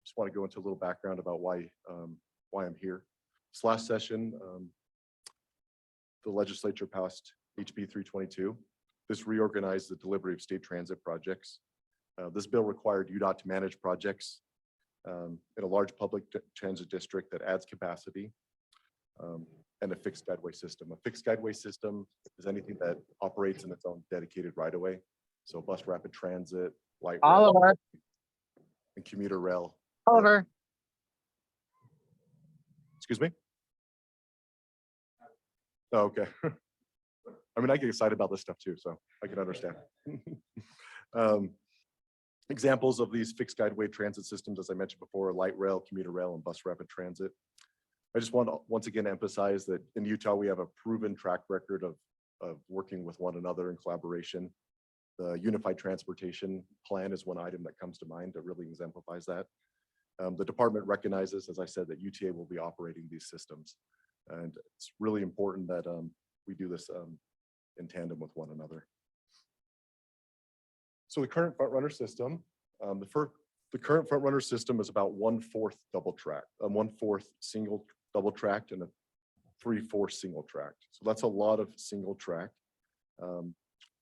just want to go into a little background about why I'm here. This last session, the legislature passed HB 322. This reorganized the delivery of state transit projects. This bill required UDOT to manage projects in a large public transit district that adds capacity and a fixed guideway system. A fixed guideway system is anything that operates in its own dedicated right-of-way. So bus rapid transit, light rail, Oliver, and commuter rail. Oliver. Excuse me? Oh, okay. I mean, I get excited about this stuff too, so I can understand. Examples of these fixed guideway transit systems, as I mentioned before, are light rail, commuter rail, and bus rapid transit. I just want to once again emphasize that in Utah, we have a proven track record of working with one another in collaboration. The Unified Transportation Plan is one item that comes to mind that really exemplifies that. The department recognizes, as I said, that UTA will be operating these systems. And it's really important that we do this in tandem with one another. So the current front runner system, the current front runner system is about 1/4 double track, 1/4 single double tracked and a 3/4 single tracked. So that's a lot of single track.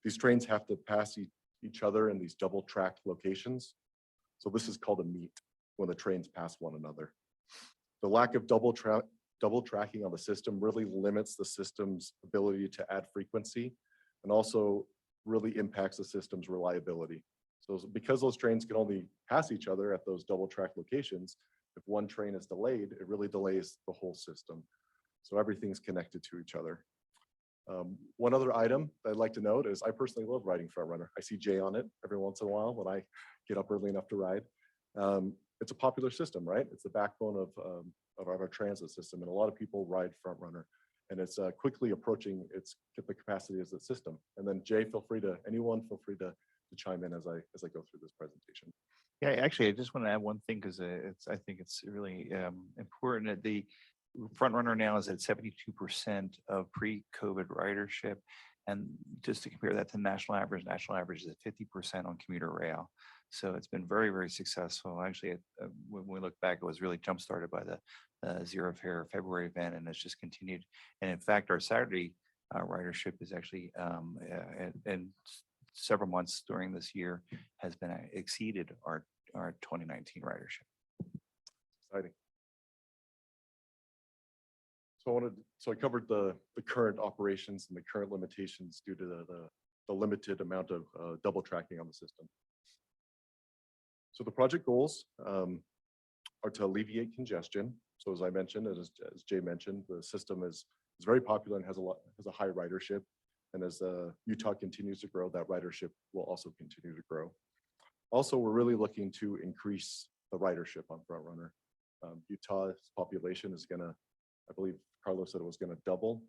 These trains have to pass each other in these double tracked locations. So this is called a meet when the trains pass one another. The lack of double tracking on the system really limits the system's ability to add frequency and also really impacts the system's reliability. So because those trains can only pass each other at those double track locations, if one train is delayed, it really delays the whole system. So everything's connected to each other. One other item I'd like to note is I personally love riding front runner. I see Jay on it every once in a while when I get up early enough to ride. It's a popular system, right? It's the backbone of our transit system, and a lot of people ride front runner, and it's quickly approaching its the capacity as a system. And then Jay, anyone feel free to chime in as I go through this presentation. Yeah, actually, I just want to add one thing because I think it's really important that the front runner now is at 72% of pre-COVID ridership. And just to compare that to national average is at 50% on commuter rail. So it's been very, very successful. Actually, when we look back, it was really jump-started by the Zero Fare February event, and it's just continued. And in fact, our Saturday ridership is actually, and several months during this year, has been exceeded our 2019 ridership. Exciting. So I covered the current operations and the current limitations due to the limited amount of double tracking on the system. So the project goals are to alleviate congestion. So as I mentioned, and as Jay mentioned, the system is very popular and has a high ridership. And as Utah continues to grow, that ridership will also continue to grow. Also, we're really looking to increase the ridership on front runner. Utah's population is gonna, I believe Carlos said it was gonna double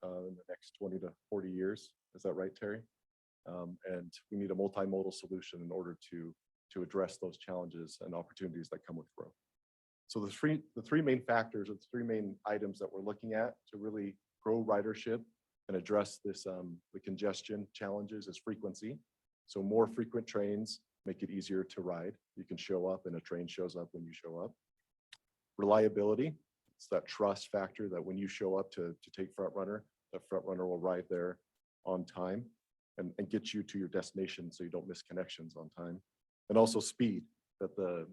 in the next 20 to 40 years. Is that right, Terry? And we need a multimodal solution in order to address those challenges and opportunities that come with growth. So the three main factors, or the three main items that we're looking at to really grow ridership and address this the congestion challenges is frequency. So more frequent trains make it easier to ride. You can show up and a train shows up when you show up. Reliability, it's that trust factor that when you show up to take front runner, the front runner will ride there on time and get you to your destination so you don't miss connections on time. And also speed, that the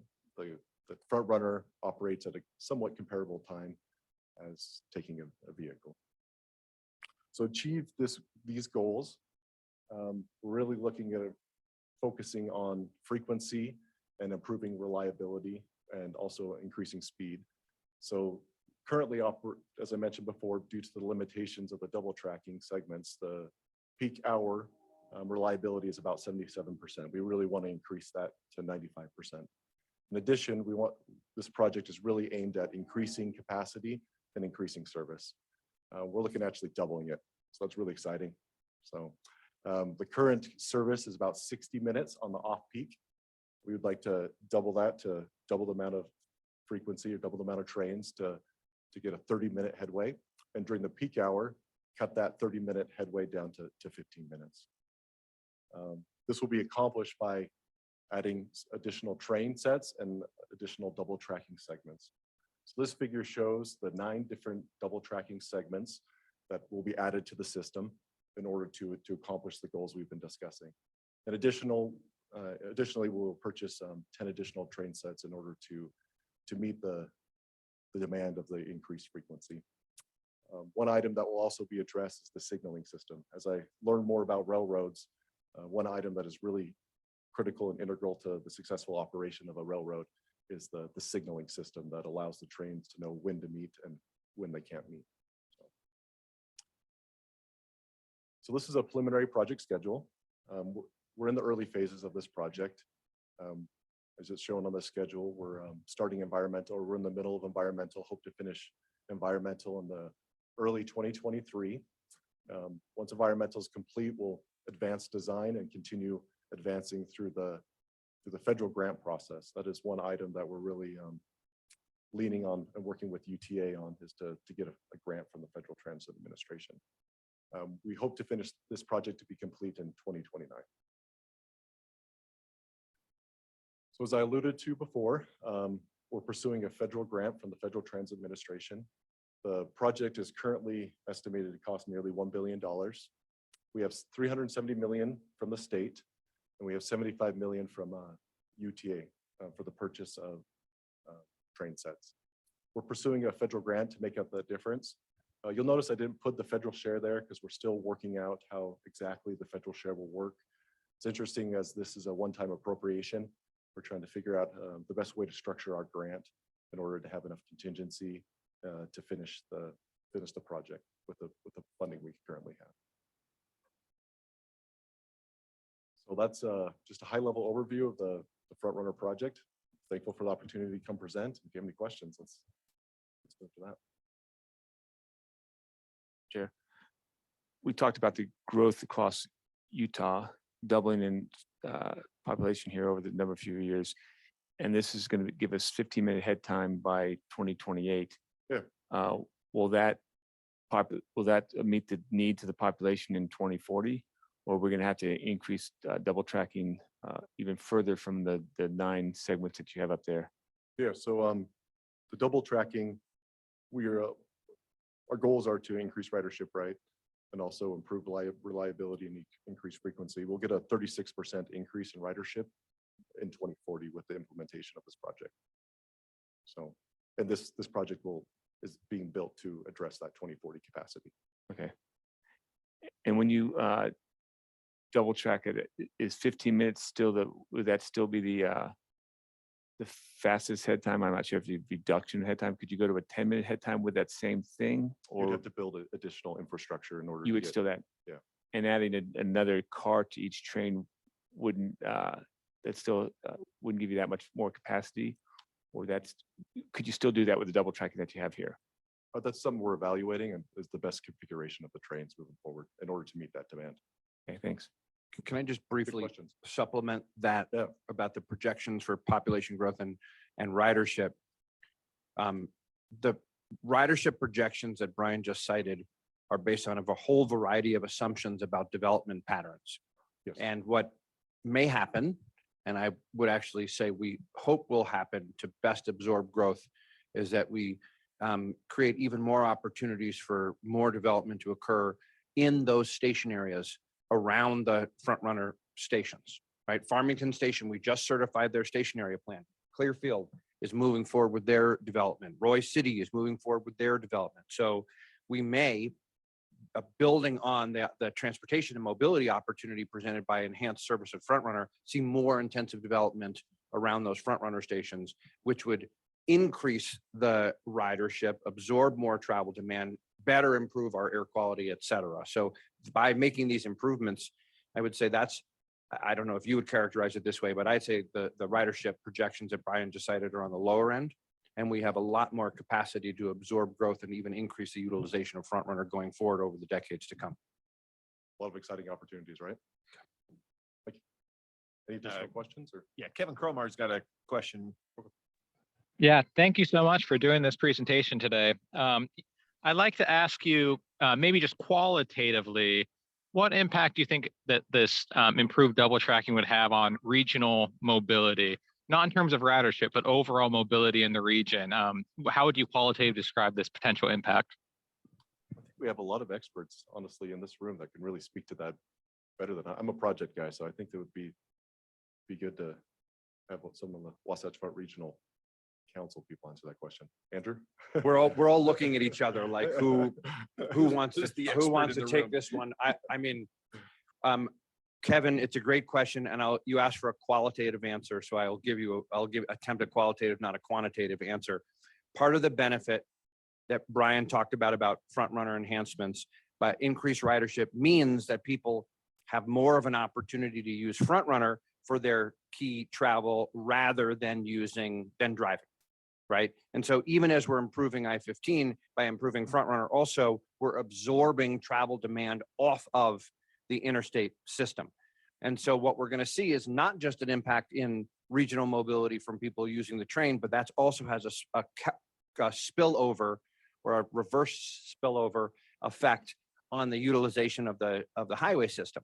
front runner operates at a somewhat comparable time as taking a vehicle. So achieve these goals, we're really looking at focusing on frequency and improving reliability and also increasing speed. So currently, as I mentioned before, due to the limitations of the double tracking segments, the peak hour reliability is about 77%. We really want to increase that to 95%. In addition, this project is really aimed at increasing capacity and increasing service. We're looking at actually doubling it. So that's really exciting. So the current service is about 60 minutes on the off-peak. We would like to double that to double the amount of frequency or double the amount of trains to get a 30-minute headway. And during the peak hour, cut that 30-minute headway down to 15 minutes. This will be accomplished by adding additional train sets and additional double tracking segments. So this figure shows the 9 different double tracking segments that will be added to the system in order to accomplish the goals we've been discussing. An additional Additionally, we'll purchase 10 additional train sets in order to meet the demand of the increased frequency. One item that will also be addressed is the signaling system. As I learn more about railroads, one item that is really critical and integral to the successful operation of a railroad is the signaling system that allows the trains to know when to meet and when they can't meet. So this is a preliminary project schedule. We're in the early phases of this project. As it's shown on the schedule, we're starting environmental, or we're in the middle of environmental, hope to finish environmental in the early 2023. Once environmental is complete, we'll advance design and continue advancing through the federal grant process. That is one item that we're really leaning on and working with UTA on, is to get a grant from the Federal Transit Administration. We hope to finish this project to be complete in 2029. So as I alluded to before, we're pursuing a federal grant from the Federal Transit Administration. The project is currently estimated to cost nearly $1 billion. We have $370 million from the state, and we have $75 million from UTA for the purchase of train sets. We're pursuing a federal grant to make up the difference. You'll notice I didn't put the federal share there because we're still working out how exactly the federal share will work. It's interesting, as this is a one-time appropriation. We're trying to figure out the best way to structure our grant in order to have enough contingency to finish the project with the funding we currently have. So that's just a high-level overview of the Front Runner project. Thankful for the opportunity to come present. If you have any questions, let's go to that. Chair, we talked about the growth across Utah, doubling in population here over the number of few years, and this is going to give us 15-minute head time by 2028. Yeah. Will that meet the needs of the population in 2040, or we're going to have to increase double tracking even further from the 9 segments that you have up there? Yeah. So the double tracking, our goals are to increase ridership, right? And also improve reliability and increase frequency. We'll get a 36% increase in ridership in 2040 with the implementation of this project. So, and this project is being built to address that 2040 capacity. Okay. And when you double track it, is 15 minutes still would that still be the fastest head time? I'm not sure if you reduction head time. Could you go to a 10-minute head time with that same thing? Or you'd have to build additional infrastructure in order you to would get, still that? Yeah. And adding another car to each train wouldn't that still wouldn't give you that much more capacity? Or could you still do that with the double tracking that you have here? That's something we're evaluating and is the best configuration of the trains moving forward in order to meet that demand. Okay, thanks. Can I just briefly questions. supplement that about the projections for population growth and ridership? The ridership projections that Brian just cited are based on a whole variety of assumptions about development patterns. Yes. And what may happen, and I would actually say we hope will happen to best absorb growth, is that we create even more opportunities for more development to occur in those station areas around the front runner stations, right? Farmington Station, we just certified their station area plan. Clearfield is moving forward with their development. Roy City is moving forward with their development. So we may, building on the transportation and mobility opportunity presented by enhanced service of front runner, see more intensive development around those front runner stations, which would increase the ridership, absorb more travel demand, better improve our air quality, et cetera. So by making these improvements, I would say I don't know if you would characterize it this way, but I'd say the ridership projections that Brian just cited are on the lower end, and we have a lot more capacity to absorb growth and even increase the utilization of front runner going forward over the decades to come. A lot of exciting opportunities, right? Thank you. Any additional questions? Or Yeah, Kevin Cromar's got a question. Yeah, thank you so much for doing this presentation today. I'd like to ask you, maybe just qualitatively, what impact do you think that this improved double tracking would have on regional mobility? Not in terms of ridership, but overall mobility in the region. How would you qualitatively describe this potential impact? I think we have a lot of experts, honestly, in this room that can really speak to that better than I'm a project guy, so I think it would be be good to have some of the Wasatch Front Regional Council people answer that question. Andrew? We're all looking at each other like who wants Just the to, who expert wants in to the take room. this one? I mean, Kevin, it's a great question and you asked for a qualitative answer. So I'll attempt a qualitative, not a quantitative answer. Part of the benefit that Brian talked about front runner enhancements, but increased ridership means that people have more of an opportunity to use front runner for their key travel rather than driving. Right. And so even as we're improving I-15 by improving front runner, also we're absorbing travel demand off of the interstate system. And so what we're going to see is not just an impact in regional mobility from people using the train, but that also has a spillover or a reverse spillover effect on the utilization of the highway system.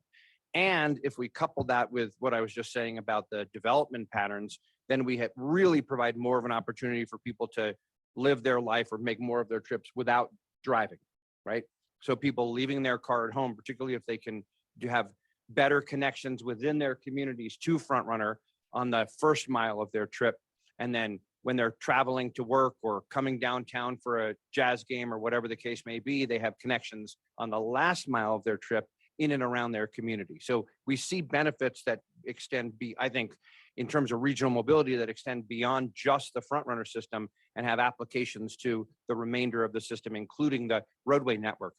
And if we couple that with what I was just saying about the development patterns, then we really provide more of an opportunity for people to live their life or make more of their trips without driving, right? So people leaving their car at home, particularly if they can have better connections within their communities to front runner on the first mile of their trip. And then when they're traveling to work or coming downtown for a jazz game or whatever the case may be, they have connections on the last mile of their trip in and around their community. So we see benefits that extend, I think, in terms of regional mobility that extend beyond just the front runner system and have applications to the remainder of the system, including the roadway network.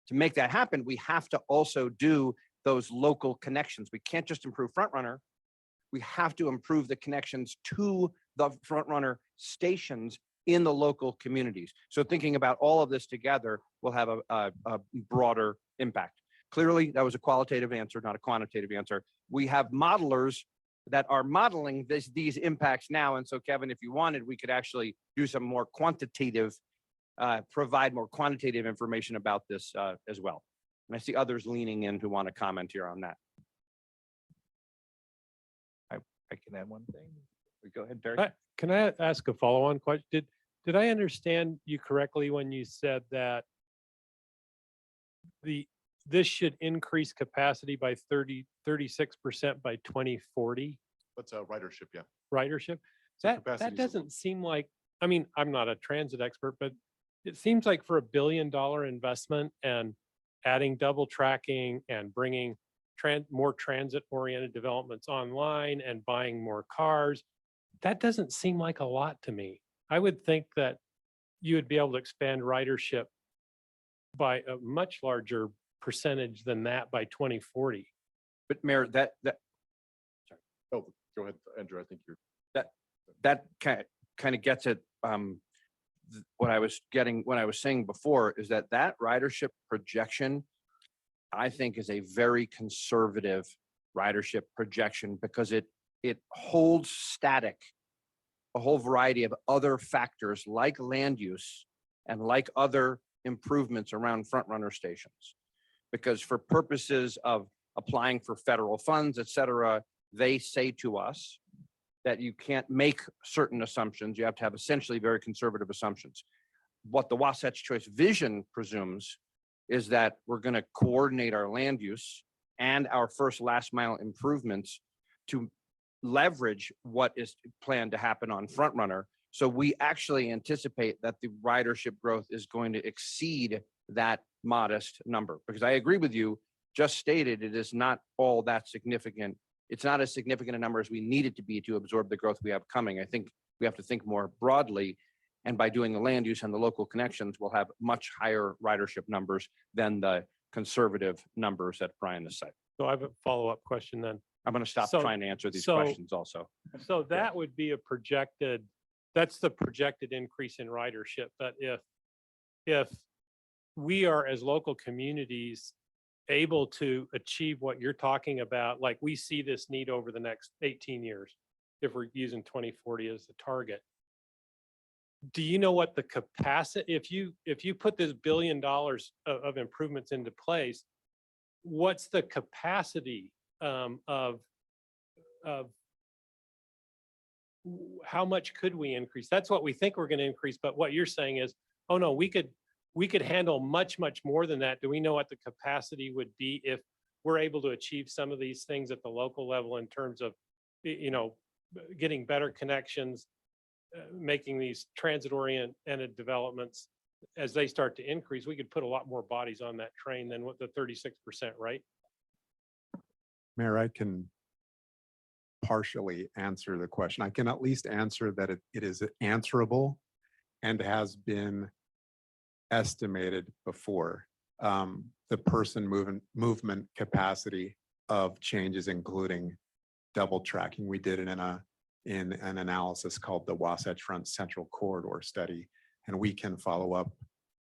To make that happen, we have to also do those local connections. We can't just improve front runner. We have to improve the connections to the front runner stations in the local communities. So thinking about all of this together will have a broader impact. Clearly, that was a qualitative answer, not a quantitative answer. We have modelers that are modeling these impacts now. And so, Kevin, if you wanted, we could actually do some more quantitative, provide more quantitative information about this as well. And I see others leaning in who want to comment here on that. I can add one thing. Go ahead, Barry. Can I ask a follow-on question? Did I understand you correctly when you said that this should increase capacity by 36% by 2040? That's a ridership, yeah. Ridership? So That capacity is doesn't seem like, I mean, I'm not a transit expert, but it seems like for $1 billion investment and adding double tracking and bringing more transit-oriented developments online and buying more cars, that doesn't seem like a lot to me. I would think that you would be able to expand ridership by a much larger percentage than that by 2040. But Mayor, Oh, go ahead, Andrew. I think you're. That kind of gets at what I was saying before is that ridership projection, I think, is a very conservative ridership projection because it holds static a whole variety of other factors like land use and like other improvements around front runner stations. Because for purposes of applying for federal funds, et cetera, they say to us that you can't make certain assumptions. You have to have essentially very conservative assumptions. What the Wasatch Choice vision presumes is that we're going to coordinate our land use and our first last mile improvements to leverage what is planned to happen on front runner. So we actually anticipate that the ridership growth is going to exceed that modest number, because I agree with you, just stated, it is not all that significant. It's not as significant a number as we need it to be to absorb the growth we have coming. I think we have to think more broadly, and by doing the land use and the local connections, we'll have much higher ridership numbers than the conservative numbers that Brian has said. So I have a follow-up question then. I'm going to stop So- trying to answer these so- questions also. So that would be that's the projected increase in ridership. But if we are as local communities able to achieve what you're talking about, like we see this need over the next 18 years, if we're using 2040 as the target, do you know what the capacity, if you put this $1 billion of improvements into place, what's the capacity of how much could we increase? That's what we think we're going to increase. But what you're saying is, oh no, we could handle much more than that. Do we know what the capacity would be if we're able to achieve some of these things at the local level in terms of getting better connections, making these transit-oriented developments, as they start to increase, we could put a lot more bodies on that train than what the 36%, right? Mayor, I can partially answer the question. I can at least answer that it is answerable and has been estimated before. The person movement capacity of changes, including double tracking. We did it in an analysis called the Wasatch Front Central Corridor Study, and we can follow up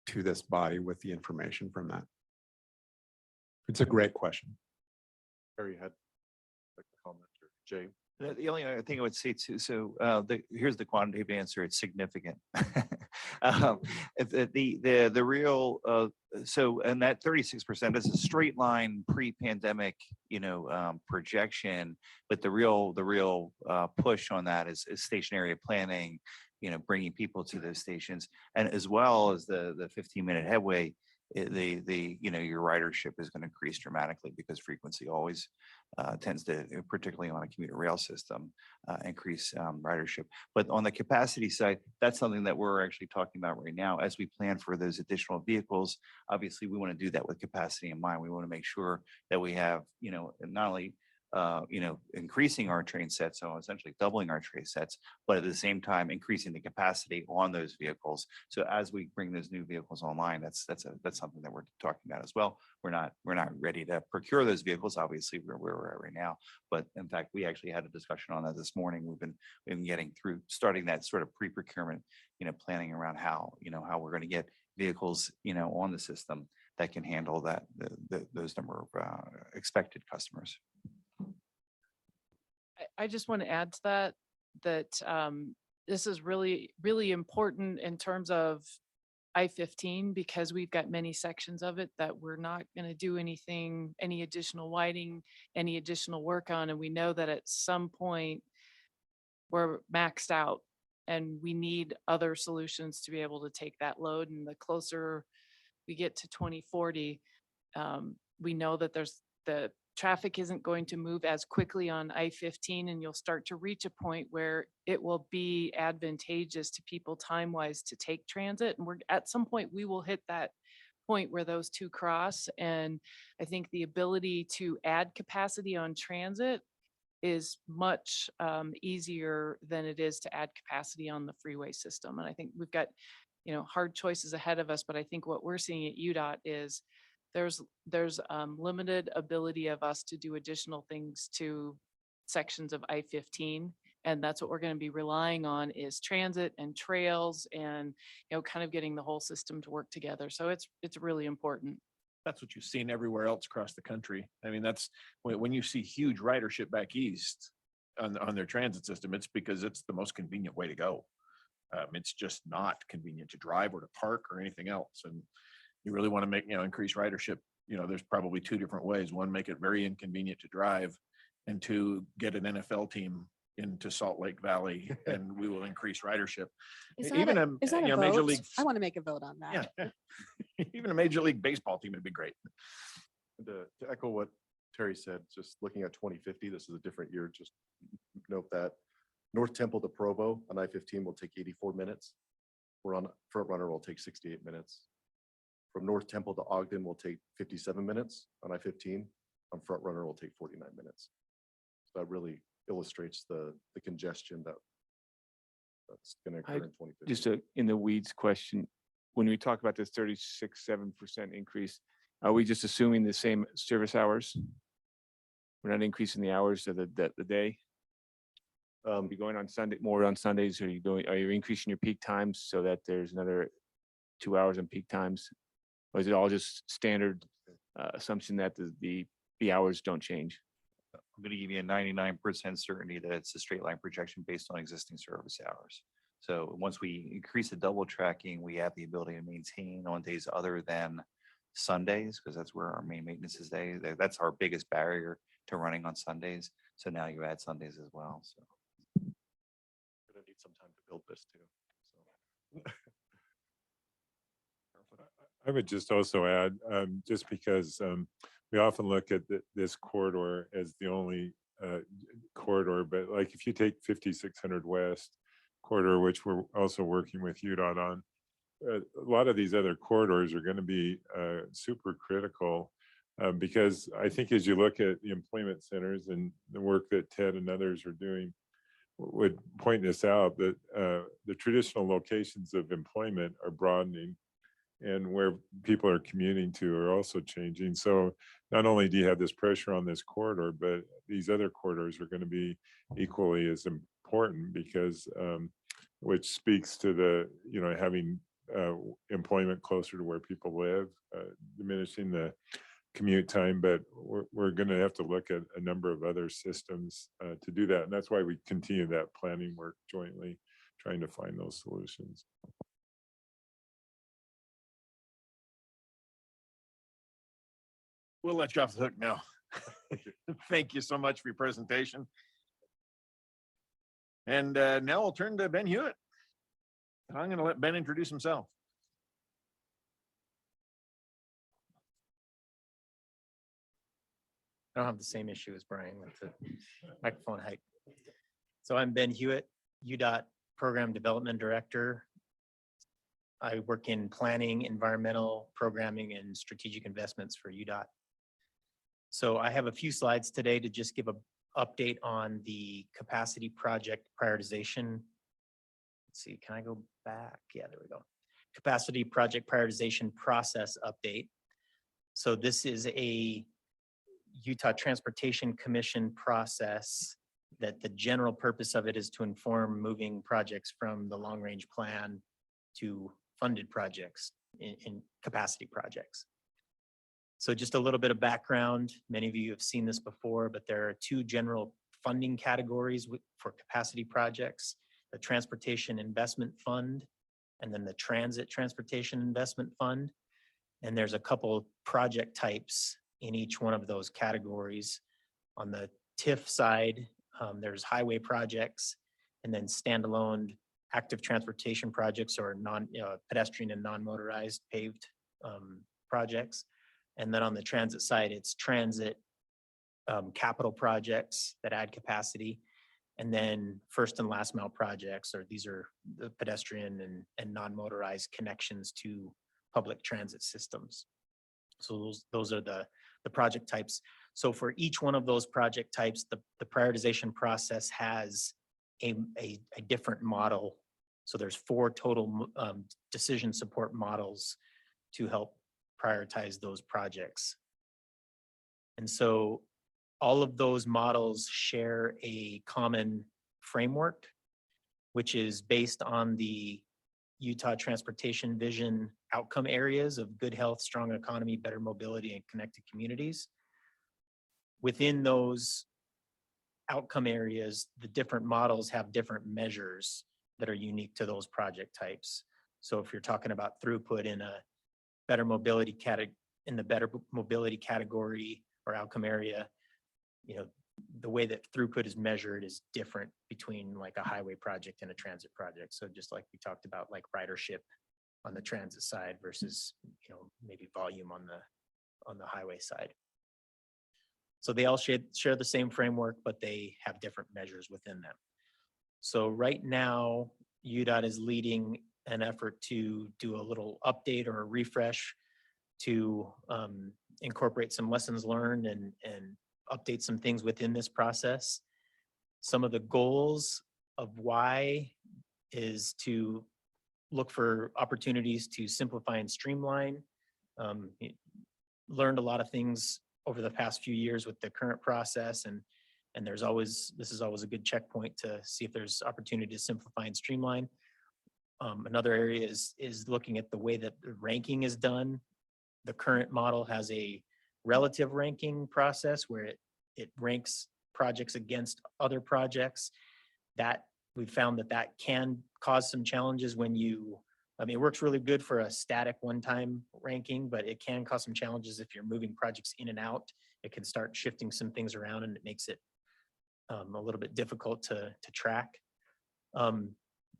to this body with the information from that. It's a great question. Harry had a comment, or Jay. The only other thing I would say too, so here's the quantitative answer, it's significant. The real, so, and that 36% is a straight line pre-pandemic, projection, but the real push on that is station area planning, bringing people to those stations, and as well as the 15-minute headway, your ridership is going to increase dramatically because frequency always tends to, particularly on a commuter rail system, increase ridership. But on the capacity side, that's something that we're actually talking about right now as we plan for those additional vehicles. Obviously, we want to do that with capacity in mind. We want to make sure that we have, not only increasing our train sets, so essentially doubling our train sets, but at the same time increasing the capacity on those vehicles. So as we bring those new vehicles online, that's something that we're talking about as well. We're not ready to procure those vehicles, obviously, where we're at right now. But in fact, we actually had a discussion on that this morning. We've been getting through starting that sort of pre-procurement, planning around how we're going to get vehicles, on the system that can handle those number of expected customers. I just want to add to that this is really, really important in terms of I-15 because we've got many sections of it that we're not going to do any additional widening, any additional work on. And we know that at some point we're maxed out and we need other solutions to be able to take that load. And the closer we get to 2040, we know that the traffic isn't going to move as quickly on I-15, and you'll start to reach a point where it will be advantageous to people time-wise to take transit. And at some point we will hit that point where those two cross. And I think the ability to add capacity on transit is much easier than it is to add capacity on the freeway system. And I think we've got, hard choices ahead of us, but I think what we're seeing at UDOT is there's limited ability of us to do additional things to sections of I-15. And that's what we're going to be relying on is transit and trails and, kind of getting the whole system to work together. So it's really important. That's what you've seen everywhere else across the country. I mean, that's when you see huge ridership back east on their transit system, it's because it's the most convenient way to go. It's just not convenient to drive or to park or anything else. And you really want to make, increase ridership. There's probably two different ways. One, make it very inconvenient to drive, and two, get an NFL team into Salt Lake Valley and we will increase ridership. Is Even that a Major vote? League, I want to make a vote on that. yeah, even a Major League Baseball team would be great. And to echo what Terry said, just looking at 2050, this is a different year. Just note that North Temple to Provo on I-15 will take 84 minutes. We're on Front Runner will take 68 minutes. From North Temple to Ogden will take 57 minutes on I-15. On Front Runner will take 49 minutes. So that really illustrates the congestion that's going to occur in 2050. Just in the weeds question, when we talk about this 36.7% increase, are we just assuming the same service hours? We're not increasing the hours of the day? Be going on more on Sundays, or are you increasing your peak times so that there's another 2 hours in peak times? Or is it all just standard assumption that the hours don't change? I'm going to give you a 99% certainty that it's a straight line projection based on existing service hours. So once we increase the double tracking, we have the ability to maintain on days other than Sundays, because that's where our main maintenance is day. That's our biggest barrier to running on Sundays. So now you add Sundays as well. So going to need some time to build this too. So. I would just also add, just because we often look at this corridor as the only corridor, but like if you take 5600 West corridor, which we're also working with UDOT on, a lot of these other corridors are going to be super critical because I think as you look at the employment centers and the work that Ted and others are doing, would point this out that the traditional locations of employment are broadening and where people are commuting to are also changing. So not only do you have this pressure on this corridor, but these other corridors are going to be equally as important because which speaks to the, you know, having employment closer to where people live, diminishing the commute time, but we're going to have to look at a number of other systems to do that. And that's why we continue that planning work jointly, trying to find those solutions. We'll let you off the hook now. Thank you so much for your presentation. And now we'll turn to Ben Hewitt. And I'm going to let Ben introduce himself. I don't have the same issue as Brian with the microphone height. So I'm Ben Hewitt, UDOT Program Development Director. I work in planning, environmental programming, and strategic investments for UDOT. So I have a few slides today to just give an update on the capacity project prioritization. Let's see, can I go back? Yeah, there we go. Capacity project prioritization process update. So this is a Utah Transportation Commission process that the general purpose of it is to inform moving projects from the long range plan to funded projects in capacity projects. So just a little bit of background. Many of you have seen this before, but there are two general funding categories for capacity projects: the Transportation Investment Fund and then the Transit Transportation Investment Fund. And there's a couple project types in each one of those categories. On the TIF side, there's highway projects and then standalone active transportation projects or pedestrian and non-motorized paved projects. And then on the transit side, it's transit capital projects that add capacity. And then first and last mile projects, or these are the pedestrian and non-motorized connections to public transit systems. So those are the project types. So for each one of those project types, the prioritization process has a different model. So there's 4 total decision support models to help prioritize those projects. And so all of those models share a common framework, which is based on the Utah Transportation Vision outcome areas of good health, strong economy, better mobility, and connected communities. Within those outcome areas, the different models have different measures that are unique to those project types. So if you're talking about throughput in a better mobility category or outcome area, you know, the way that throughput is measured is different between like a highway project and a transit project. So just like we talked about, like ridership on the transit side versus, you know, maybe volume on the highway side. So they all share the same framework, but they have different measures within them. So right now, UDOT is leading an effort to do a little update or a refresh to incorporate some lessons learned and update some things within this process. Some of the goals of why is to look for opportunities to simplify and streamline. Learned a lot of things over the past few years with the current process, and this is always a good checkpoint to see if there's opportunity to simplify and streamline. Another area is looking at the way that the ranking is done. The current model has a relative ranking process where it ranks projects against other projects. That we've found that can cause some challenges when it works really good for a static one-time ranking, but it can cause some challenges if you're moving projects in and out. It can start shifting some things around and it makes it a little bit difficult to track.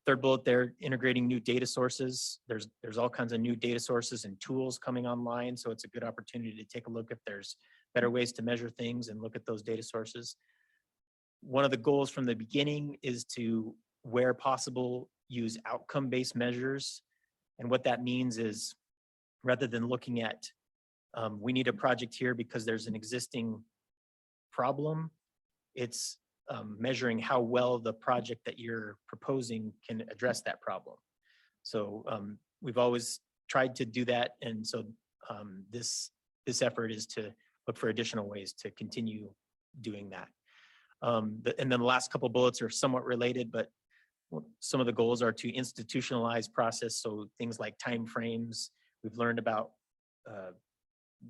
Third bullet there, integrating new data sources. There's all kinds of new data sources and tools coming online. So it's a good opportunity to take a look if there's better ways to measure things and look at those data sources. one of the goals from the beginning is to, where possible, use outcome-based measures. And what that means is, rather than looking at, we need a project here because there's an existing problem, it's measuring how well the project that you're proposing can address that problem. So we've always tried to do that. And so this effort is to look for additional ways to continue doing that. And then the last couple bullets are somewhat related, but some of the goals are to institutionalize process. So things like timeframes. We've learned about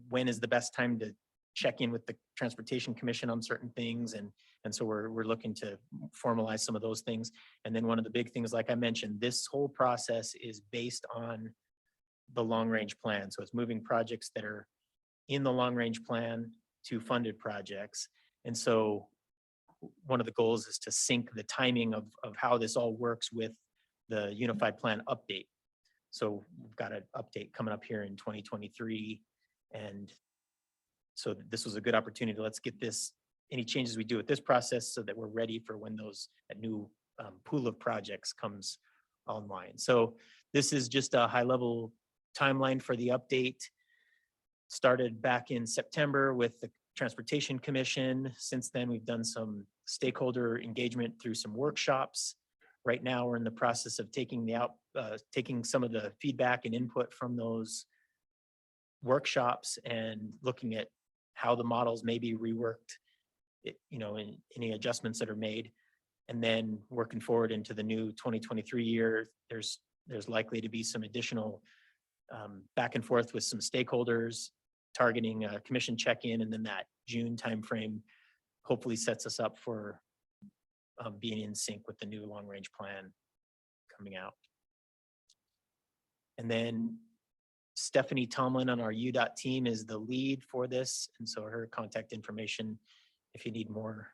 when is the best time to check in with the Transportation Commission on certain things. And so we're looking to formalize some of those things. And then one of the big things, like I mentioned, this whole process is based on the long range plan. So it's moving projects that are in the long range plan to funded projects. And so one of the goals is to sync the timing of how this all works with the unified plan update. So we've got an update coming up here in 2023. And so this was a good opportunity. Let's get this, any changes we do with this process so that we're ready for when that new pool of projects comes online. So this is just a high level timeline for the update. Started back in September with the Transportation Commission. Since then, we've done some stakeholder engagement through some workshops. Right now, we're in the process of taking some of the feedback and input from those workshops and looking at how the models may be reworked, in any adjustments that are made. And then working forward into the new 2023 year, there's likely to be some additional back and forth with some stakeholders, targeting a commission check-in, and then that June timeframe hopefully sets us up for being in sync with the new long-range plan coming out. And then Stephanie Tomlin on our UDOT team is the lead for this, and so her contact information, if you need more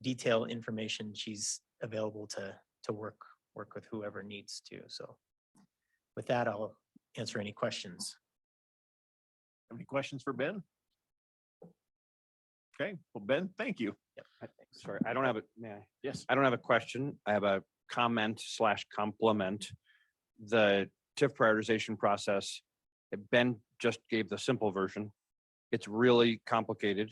detailed information, she's available to work with whoever needs to. So with that, I'll answer any questions. Any questions for Ben? Okay, well, Ben, thank you. Sorry, I don't have a, may I? Yes. I don't have a question. I have a comment / compliment. The TIF prioritization process, Ben just gave the simple version. It's really complicated.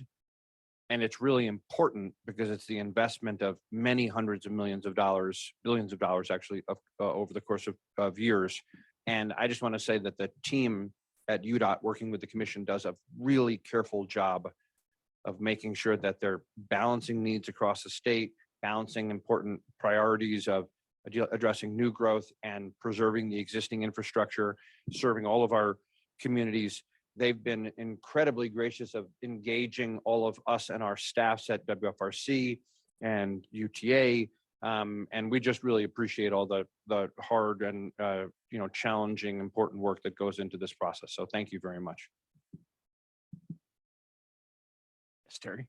And it's really important because it's the investment of many hundreds of millions of dollars, billions of dollars actually, over the course of years. And I just want to say that the team at UDOT working with the commission does a really careful job of making sure that they're balancing needs across the state, balancing important priorities of addressing new growth and preserving the existing infrastructure, serving all of our communities. They've been incredibly gracious of engaging all of us and our staffs at WFRC and UTA. And we just really appreciate all the hard and challenging, important work that goes into this process. So thank you very much. Yes, Terry.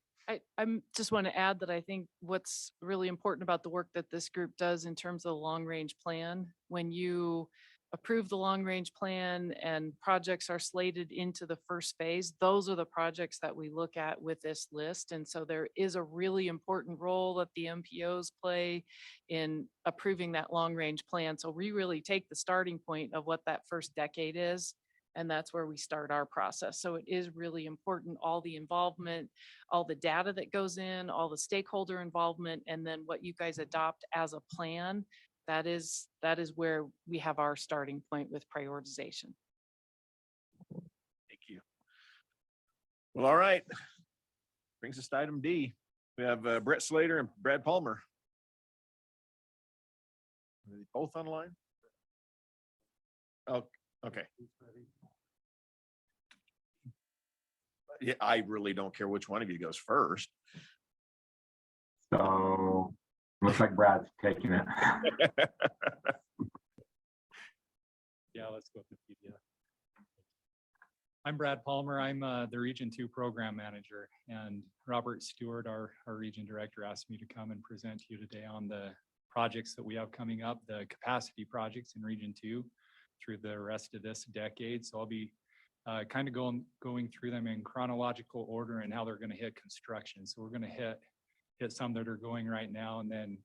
I'm just want to add that I think what's really important about the work that this group does in terms of the long range plan, when you approve the long range plan and projects are slated into the first phase, those are the projects that we look at with this list. And so there is a really important role that the MPOs play in approving that long range plan. So we really take the starting point of what that first decade is, and that's where we start our process. So it is really important, all the involvement, all the data that goes in, all the stakeholder involvement, and then what you guys adopt as a plan. That is where we have our starting point with prioritization. Thank you. Well, all right. Brings us to item D. We have Brett Slater and Brad Palmer. Are they both online? Oh, okay. Yeah, I really don't care which one of you goes first. So looks like Brad's taking it. Yeah, let's go with the PDF. I'm Brad Palmer. I'm the Region 2 Program Manager, and Robert Stewart, our Region Director, asked me to come and present to you today on the projects that we have coming up, the capacity projects in Region 2 through the rest of this decade. So I'll be kind of going through them in chronological order and how they're going to hit construction. So we're going to hit hit some that are going right now and then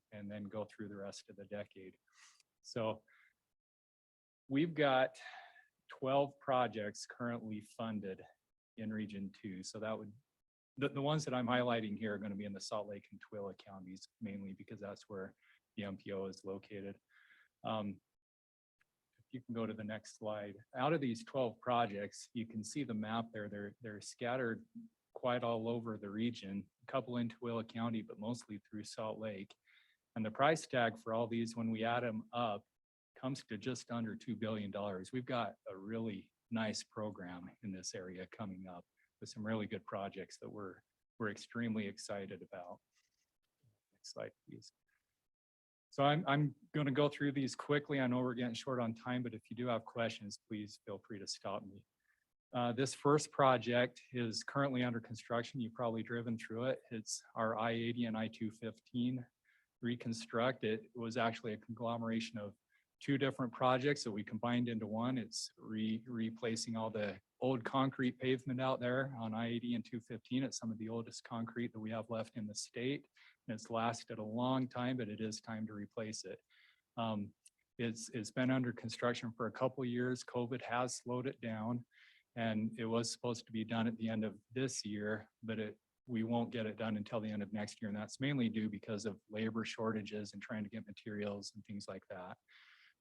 go through the rest of the decade. So we've got 12 projects currently funded in Region 2. So that would, the ones that I'm highlighting here are going to be in the Salt Lake and Tooele counties mainly because that's where the MPO is located. If you can go to the next slide. Out of these 12 projects, you can see the map there. They're scattered quite all over the region, a couple in Tooele County, but mostly through Salt Lake. And the price tag for all these, when we add them up, comes to just under $2 billion. We've got a really nice program in this area coming up with some really good projects that we're extremely excited about. Next slide, please. So I'm going to go through these quickly. I know we're getting short on time, but if you do have questions, please feel free to stop me. This first project is currently under construction. You've probably driven through it. It's our I-80 and I-215 reconstruct. It was actually a conglomeration of two different projects that we combined into one. It's replacing all the old concrete pavement out there on I-80 and 215. It's some of the oldest concrete that we have left in the state. And it's lasted a long time, but it is time to replace it. It's been under construction for a couple of years. COVID has slowed it down, and it was supposed to be done at the end of this year, but we won't get it done until the end of next year. And that's mainly due because of labor shortages and trying to get materials and things like that.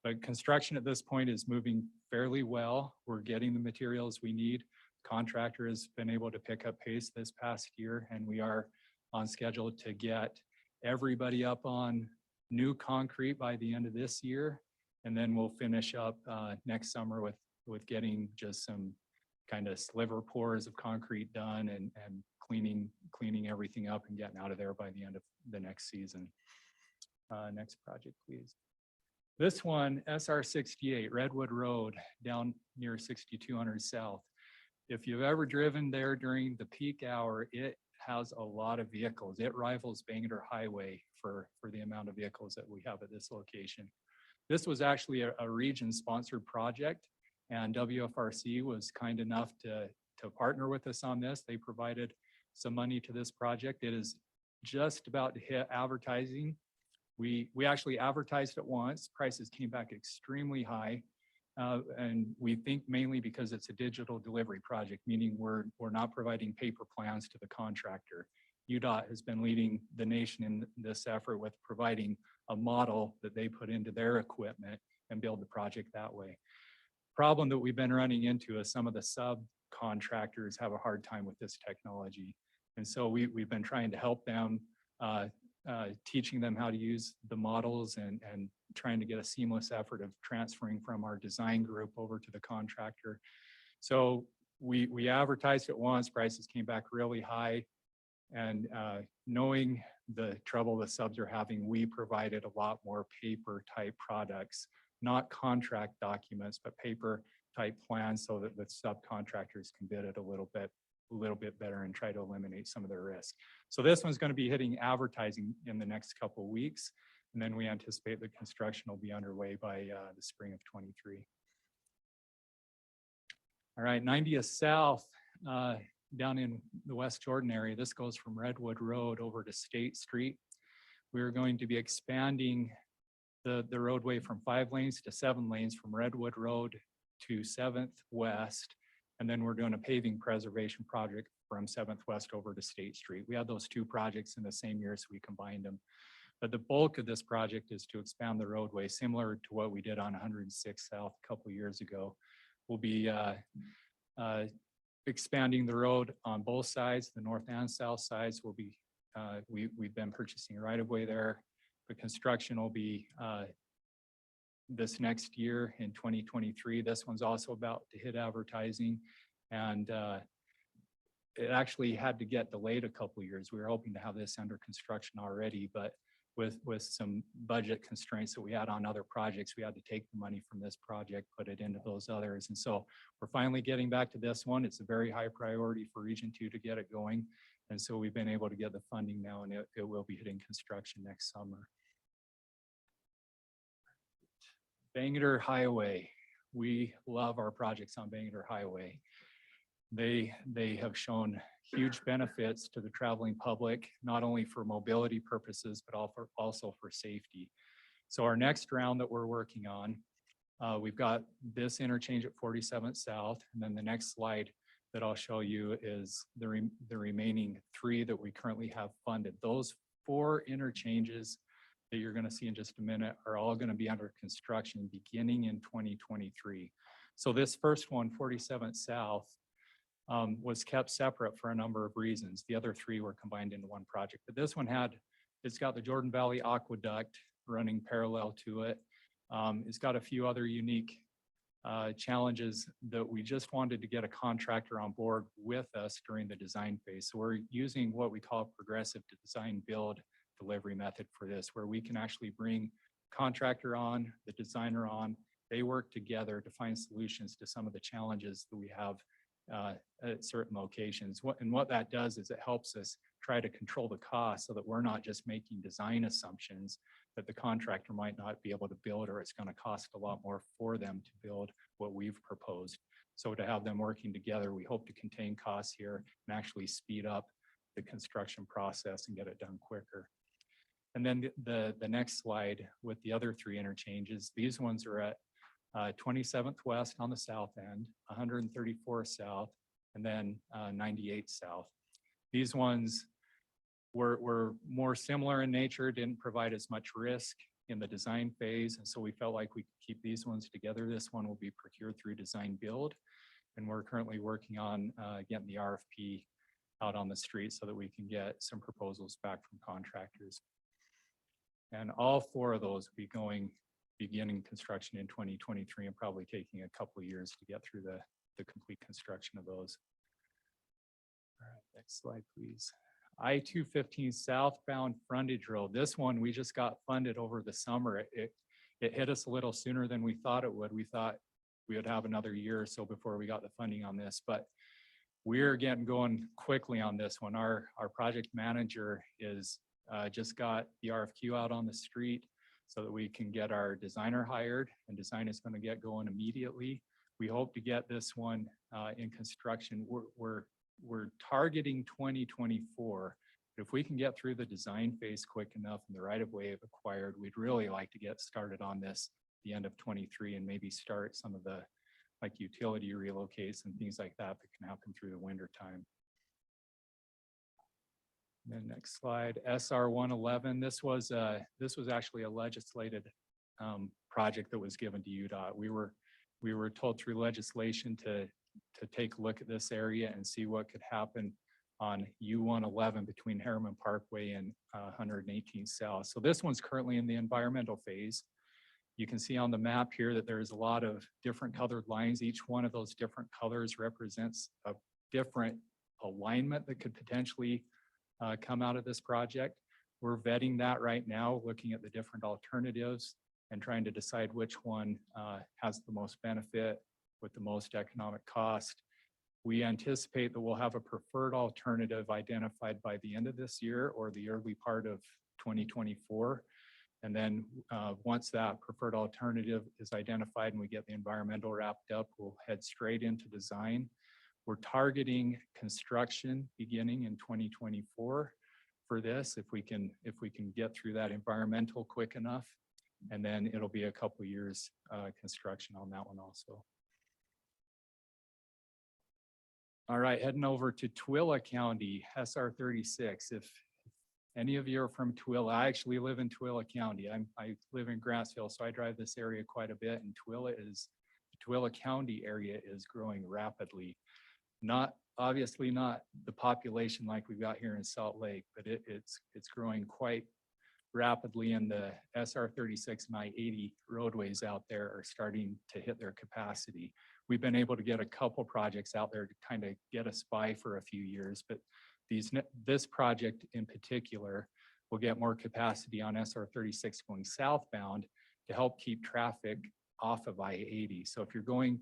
But construction at this point is moving fairly well. We're getting the materials we need. Contractor has been able to pick up pace this past year, and we are on schedule to get everybody up on new concrete by the end of this year. And then we'll finish up next summer with getting just some kind of sliver pours of concrete done and cleaning everything up and getting out of there by the end of the next season. Next project, please. This one, SR 68, Redwood Road, down near 6200 South. If you've ever driven there during the peak hour, it has a lot of vehicles. It rivals Bangor Highway for the amount of vehicles that we have at this location. This was actually a region-sponsored project, and WFRC was kind enough to partner with us on this. They provided some money to this project. It is just about to hit advertising. We actually advertised it once. Prices came back extremely high. And we think mainly because it's a digital delivery project, meaning we're not providing paper plans to the contractor. UDOT has been leading the nation in this effort with providing a model that they put into their equipment and build the project that way. Problem that we've been running into is some of the subcontractors have a hard time with this technology. And so we've been trying to help them, teaching them how to use the models and trying to get a seamless effort of transferring from our design group over to the contractor. So we advertised it once, prices came back really high. And knowing the trouble the subs are having, we provided a lot more paper type products, not contract documents, but paper type plans so that the subcontractors can bid it a little bit better and try to eliminate some of their risk. So this one's going to be hitting advertising in the next couple of weeks. And then we anticipate the construction will be underway by the spring of 23. All right, 90th South, down in the West Jordan area. This goes from Redwood Road over to State Street. We're going to be expanding the roadway from 5 lanes to 7 lanes from Redwood Road to 7th West. And then we're doing a paving preservation project from 7th West over to State Street. We had those two projects in the same year, so we combined them. But the bulk of this project is to expand the roadway, similar to what we did on 106 South a couple of years ago. We'll be expanding the road on both sides, the north and south sides. Will be we've been purchasing right of way there. The construction will be this next year in 2023. This one's also about to hit advertising, and it actually had to get delayed a couple of years. We were hoping to have this under construction already, but with some budget constraints that we had on other projects, we had to take the money from this project, put it into those others. And so we're finally getting back to this one. It's a very high priority for Region 2 to get it going. And so we've been able to get the funding now, and it will be hitting construction next summer. Bangor Highway. We love our projects on Bangor Highway. They have shown huge benefits to the traveling public, not only for mobility purposes, but also for safety. So our next round that we're working on, we've got this interchange at 47th South, and then the next slide that I'll show you is the remaining 3 that we currently have funded. Those 4 interchanges that you're going to see in just a minute are all going to be under construction beginning in 2023. So this first one, 47th South, was kept separate for a number of reasons. The other 3 were combined into one project, but this one it's got the Jordan Valley Aqueduct running parallel to it. It's got a few other unique challenges that we just wanted to get a contractor on board with us during the design phase. So we're using what we call progressive design build delivery method for this, where we can actually bring contractor on, the designer on, they work together to find solutions to some of the challenges that we have at certain locations. What that does is it helps us try to control the cost so that we're not just making design assumptions that the contractor might not be able to build, or it's going to cost a lot more for them to build what we've proposed. So to have them working together, we hope to contain costs here and actually speed up the construction process and get it done quicker. And then the next slide with the other 3 interchanges, these ones are at 27th West on the south end, 134 South, and then 98 South. These ones were more similar in nature, didn't provide as much risk in the design phase, and so we felt like we could keep these ones together. This one will be procured through design build, and we're currently working on getting the RFP out on the street so that we can get some proposals back from contractors. And all 4 of those will be beginning construction in 2023 and probably taking a couple of years to get through the complete construction of those. All right, next slide, please. I-215 southbound frontage road. This one we just got funded over the summer. It hit us a little sooner than we thought it would. We thought we would have another year or so before we got the funding on this, but we're getting going quickly on this one. Our project manager is just got the RFQ out on the street so that we can get our designer hired, and design is going to get going immediately. We hope to get this one in construction. We're targeting 2024. But if we can get through the design phase quick enough and the right-of-way acquired, we'd really like to get started on this at the end of 23 and maybe start some of the like utility relocates and things like that can happen through the winter time. Then next slide, SR 111. This was actually a legislated project that was given to UDOT. We were told through legislation to take a look at this area and see what could happen on U-111 between Harriman Parkway and 118 South. So this one's currently in the environmental phase. You can see on the map here that there's a lot of different colored lines. Each one of those different colors represents a different alignment that could potentially come out of this project. We're vetting that right now, looking at the different alternatives and trying to decide which one has the most benefit with the most economic cost. We anticipate that we'll have a preferred alternative identified by the end of this year or the early part of 2024. And then once that preferred alternative is identified and we get the environmental wrapped up, we'll head straight into design. We're targeting construction beginning in 2024 for this, if we can get through that environmental quick enough, and then it'll be a couple years construction on that one also. All right, heading over to Tooele County, SR 36. If any of you are from Tooele, I actually live in Tooele County. I live in Grassville, so I drive this area quite a bit, and the Tooele County area is growing rapidly. Obviously not the population like we've got here in Salt Lake, but it's growing quite rapidly, and the SR 36 and I-80 roadways out there are starting to hit their capacity. We've been able to get a couple projects out there to kind of get us by for a few years, but this project in particular will get more capacity on SR 36 going southbound to help keep traffic off of I-80. So if you're going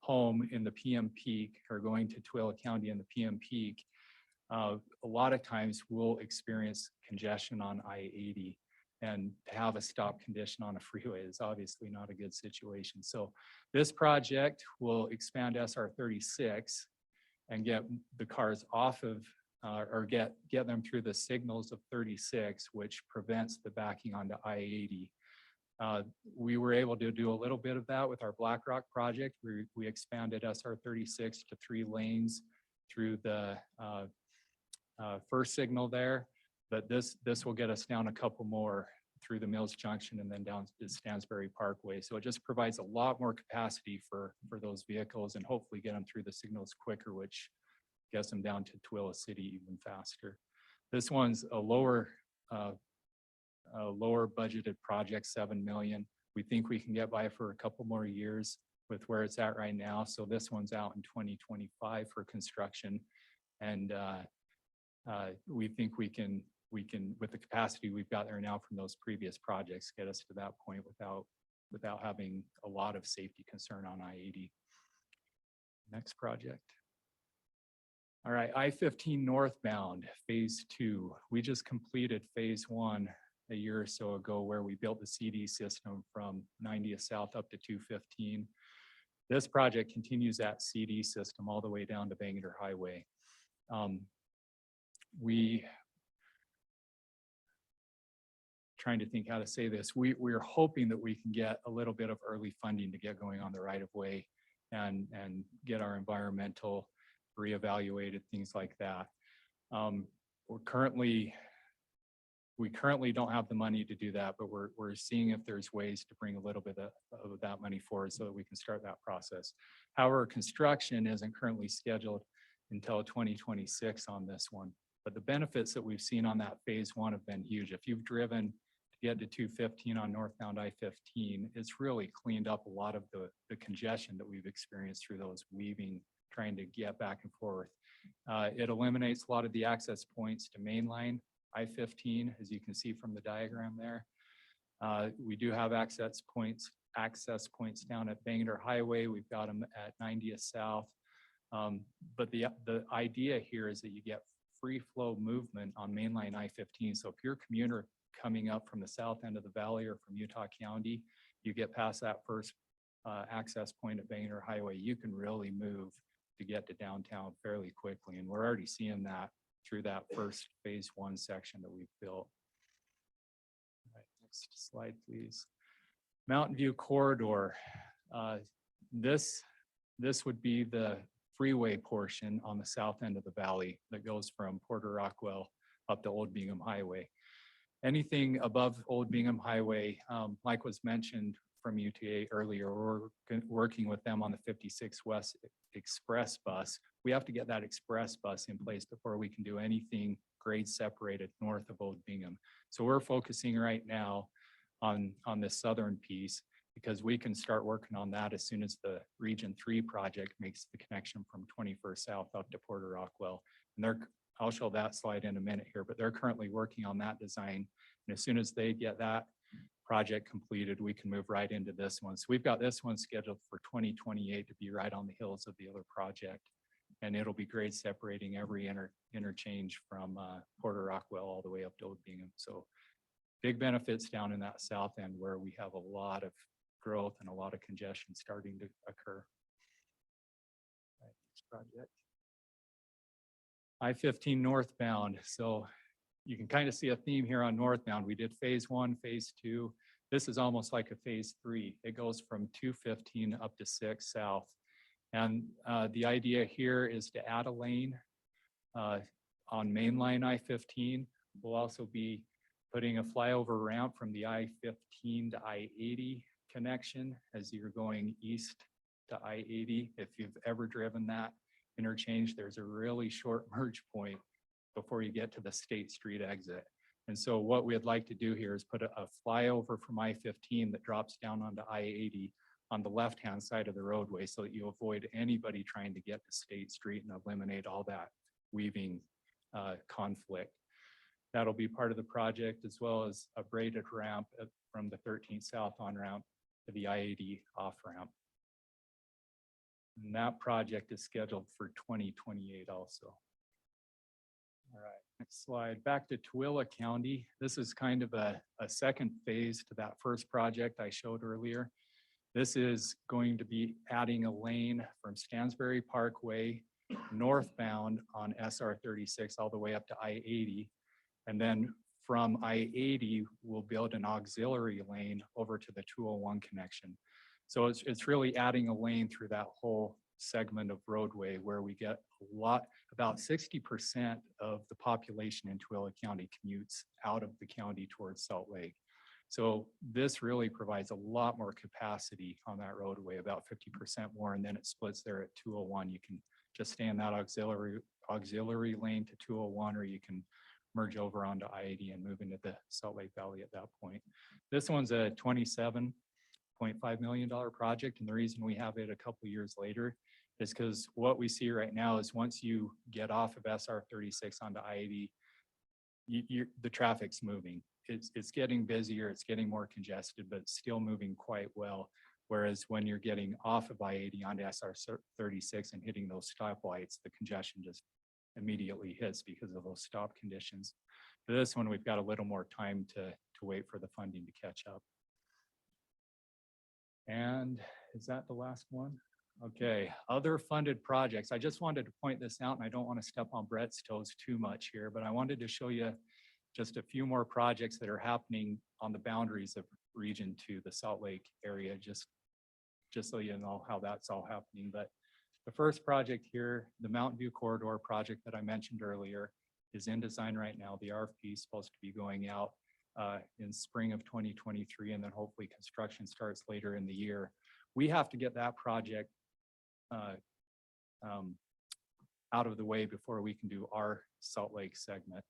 home in the PM peak or going to Tooele County in the PM peak, a lot of times we'll experience congestion on I-80, and to have a stop condition on a freeway is obviously not a good situation. So this project will expand SR 36 and get the cars off of, or get them through the signals of 36, which prevents the backing onto I-80. We were able to do a little bit of that with our Black Rock project. We expanded SR 36 to 3 lanes through the first signal there, but this will get us down a couple more through the Mills Junction and then down to Stansbury Parkway. So it just provides a lot more capacity for those vehicles and hopefully get them through the signals quicker, which gets them down to Tooele City even faster. This one's a lower budgeted project, 7 million. We think we can get by for a couple more years with where it's at right now. So this one's out in 2025 for construction. And we think we can, with the capacity we've got there now from those previous projects, get us to that point without having a lot of safety concern on I-80. Next project. All right, I-15 northbound, phase 2. We just completed phase 1 a year or so ago where we built the CD system from 90th South up to 215. This project continues that CD system all the way down to Bangor Highway. Trying to think how to say this. We're hoping that we can get a little bit of early funding to get going on the right of way and get our environmental reevaluated, things like that. We currently don't have the money to do that, but we're seeing if there's ways to bring a little bit of that money forward so that we can start that process. However, construction isn't currently scheduled until 2026 on this one. But the benefits that we've seen on that phase 1 have been huge. If you've driven to get to 215 on northbound I-15, it's really cleaned up a lot of the congestion that we've experienced through those weaving, trying to get back and forth. It eliminates a lot of the access points to mainline I-15, as you can see from the diagram there. We do have access points down at Bangor Highway. We've got them at 90th South. But the idea here is that you get free flow movement on mainline I-15. So if you're a commuter coming up from the south end of the valley or from Utah County, you get past that first access point at Bangor Highway, you can really move to get to downtown fairly quickly. And we're already seeing that through that first phase 1 section that we've built. All right, next slide, please. Mountain View Corridor. This would be the freeway portion on the south end of the valley that goes from Porter Rockwell up to Old Bingham Highway. Anything above Old Bingham Highway, like was mentioned from UTA earlier, we're working with them on the 56 West Express bus. We have to get that express bus in place before we can do anything grade separated north of Old Bingham. So we're focusing right now on this southern piece because we can start working on that as soon as the Region 3 project makes the connection from 21st South up to Porter Rockwell. And I'll show that slide in a minute here, but they're currently working on that design. And as soon as they get that project completed, we can move right into this one. So we've got this one scheduled for 2028 to be right on the heels of the other project. And it'll be grade separating every interchange from Porter Rockwell all the way up to Old Bingham. So big benefits down in that south end where we have a lot of growth and a lot of congestion starting to occur. Right, next project. I-15 northbound. So you can kind of see a theme here on northbound. We did phase 1, phase 2. This is almost like a phase 3. It goes from 215 up to 6 south. And the idea here is to add a lane on mainline I-15. We'll also be putting a flyover ramp from the I-15 to I-80 connection as you're going east to I-80. If you've ever driven that interchange, there's a really short merge point before you get to the State Street exit. And so what we'd like to do here is put a flyover from I-15 that drops down onto I-80 on the left-hand side of the roadway so that you avoid anybody trying to get to State Street and eliminate all that weaving conflict. That'll be part of the project, as well as a braided ramp from the 13th South on-ramp to the I-80 off-ramp. And that project is scheduled for 2028 also. All right, next slide. Back to Tooele County. This is kind of a second phase to that first project I showed earlier. This is going to be adding a lane from Stansbury Parkway northbound on SR 36 all the way up to I-80. And then from I-80, we'll build an auxiliary lane over to the 201 connection. So it's really adding a lane through that whole segment of roadway where we get about 60% of the population in Tooele County commutes out of the county towards Salt Lake. So this really provides a lot more capacity on that roadway, about 50% more, and then it splits there at 201. You can just stay in that auxiliary lane to 201, or you can merge over onto I-80 and move into the Salt Lake Valley at that point. This one's a $27.5 million project, and the reason we have it a couple years later is because what we see right now is once you get off of SR 36 onto I-80, the traffic's moving. It's getting busier, it's getting more congested, but it's still moving quite well. Whereas when you're getting off of I-80 onto SR 36 and hitting those stoplights, the congestion just immediately hits because of those stop conditions. For this one, we've got a little more time to wait for the funding to catch up. And is that the last one? Okay, other funded projects. I just wanted to point this out, and I don't want to step on Brett's toes too much here, but I wanted to show you just a few more projects that are happening on the boundaries of Region 2, the Salt Lake area, just so you know how that's all happening. But the first project here, the Mountain View Corridor project that I mentioned earlier, is in design right now. The RFP is supposed to be going out in spring of 2023, and then hopefully construction starts later in the year. We have to get that project out of the way before we can do our Salt Lake segment.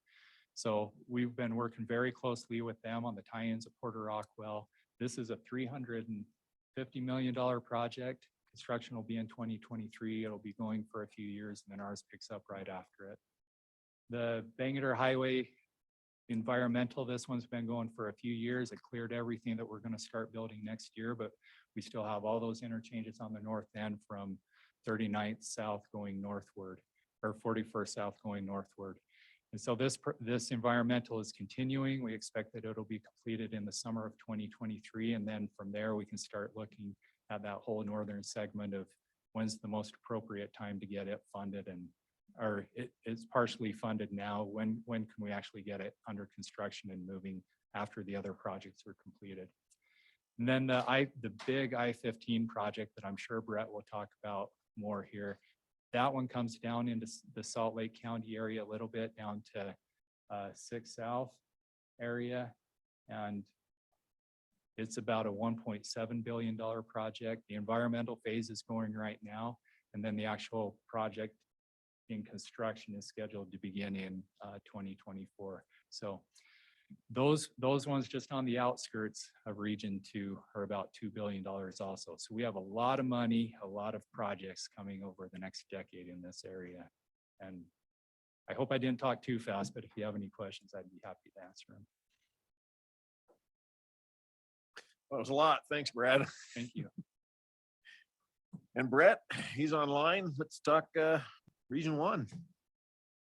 So we've been working very closely with them on the tie-ins of Porter Rockwell. This is a $350 million project. Construction will be in 2023. It'll be going for a few years, and then ours picks up right after it. The Bangor Highway environmental, this one's been going for a few years. It cleared everything that we're going to start building next year, but we still have all those interchanges on the north end from 39th south going northward, or 41st south going northward. And so this environmental is continuing. We expect that it'll be completed in the summer of 2023. And then from there, we can start looking at that whole northern segment of when's the most appropriate time to get it funded, and or it's partially funded now. When can we actually get it under construction and moving after the other projects are completed? And then the big I-15 project that I'm sure Brett will talk about more here. That one comes down into the Salt Lake County area a little bit, down to 6 South area. And it's about a $1.7 billion project. The environmental phase is going right now. And then the actual project in construction is scheduled to begin in 2024. So those ones just on the outskirts of Region 2 are about $2 billion also. So we have a lot of money, a lot of projects coming over the next decade in this area. And I hope I didn't talk too fast, but if you have any questions, I'd be happy to answer them. That was a lot. Thanks, Brad. Thank you. And Brett, he's online. Let's talk Region 1.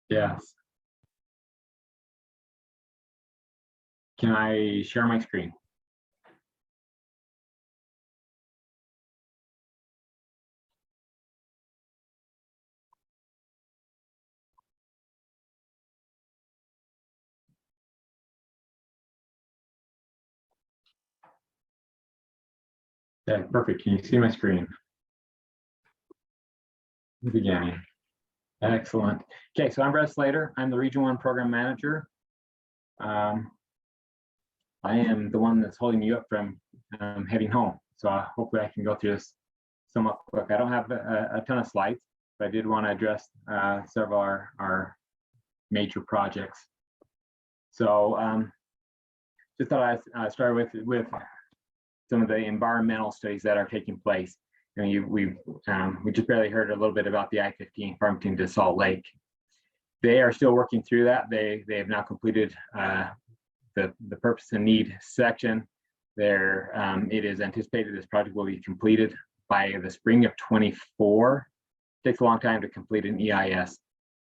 Yes. Can I share my screen? Yeah, perfect. Can you see my screen? Beginning. Excellent. Okay, so I'm Brett Slater. I'm the Region 1 Program Manager. I am the one that's holding you up from heading home. So hopefully I can go through this somewhat quick. I don't have a ton of slides, but I did want to address several of our major projects. So just thought I'd start with some of the environmental studies that are taking place. I mean, we just barely heard a little bit about the I-15 Farmington to Salt Lake. They are still working through that. They have now completed the purpose and need section. There, it is anticipated this project will be completed by the spring of 24. It takes a long time to complete an EIS.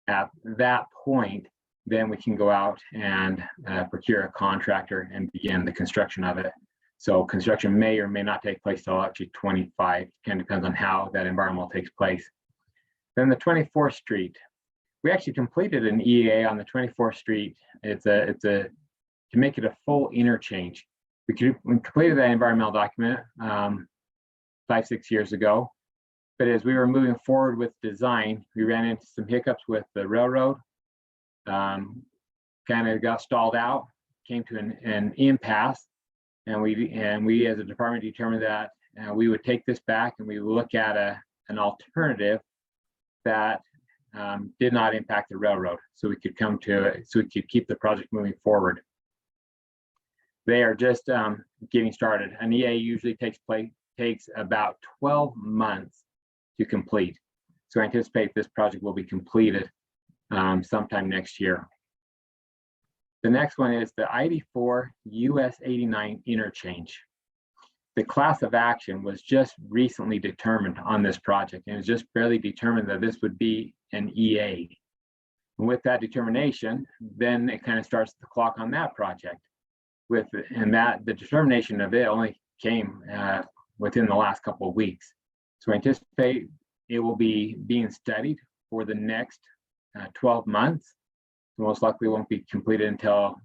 At that point, then we can go out and procure a contractor and begin the construction of it. So construction may or may not take place till actually 25. Kind of depends on how that environmental takes place. Then the 24th Street. We actually completed an EA on the 24th Street. It's to make it a full interchange. We completed that environmental document 5-6 years ago. But as we were moving forward with design, we ran into some hiccups with the railroad. Kind of got stalled out, came to an impasse, and we as a department determined that we would take this back and we would look at an alternative that did not impact the railroad, so we could keep the project moving forward. They are just getting started. An EA usually takes about 12 months to complete. So I anticipate this project will be completed sometime next year. The next one is the ID4 US 89 interchange. The class of action was just recently determined on this project, and it was just barely determined that this would be an EA. And with that determination, then it kind of starts the clock on that project. The determination of it only came within the last couple of weeks. So I anticipate it will be being studied for the next 12 months. Most likely won't be completed until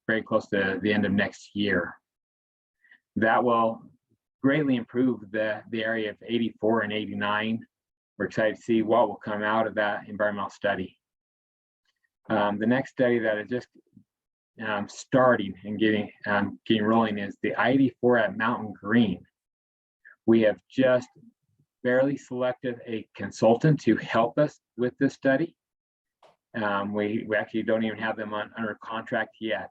very close to the end of next year. That will greatly improve the area of 84 and 89. We're excited to see what will come out of that environmental study. The next study that is just starting and getting rolling is the ID4 at Mountain Green. We have just barely selected a consultant to help us with this study. We actually don't even have them under contract yet.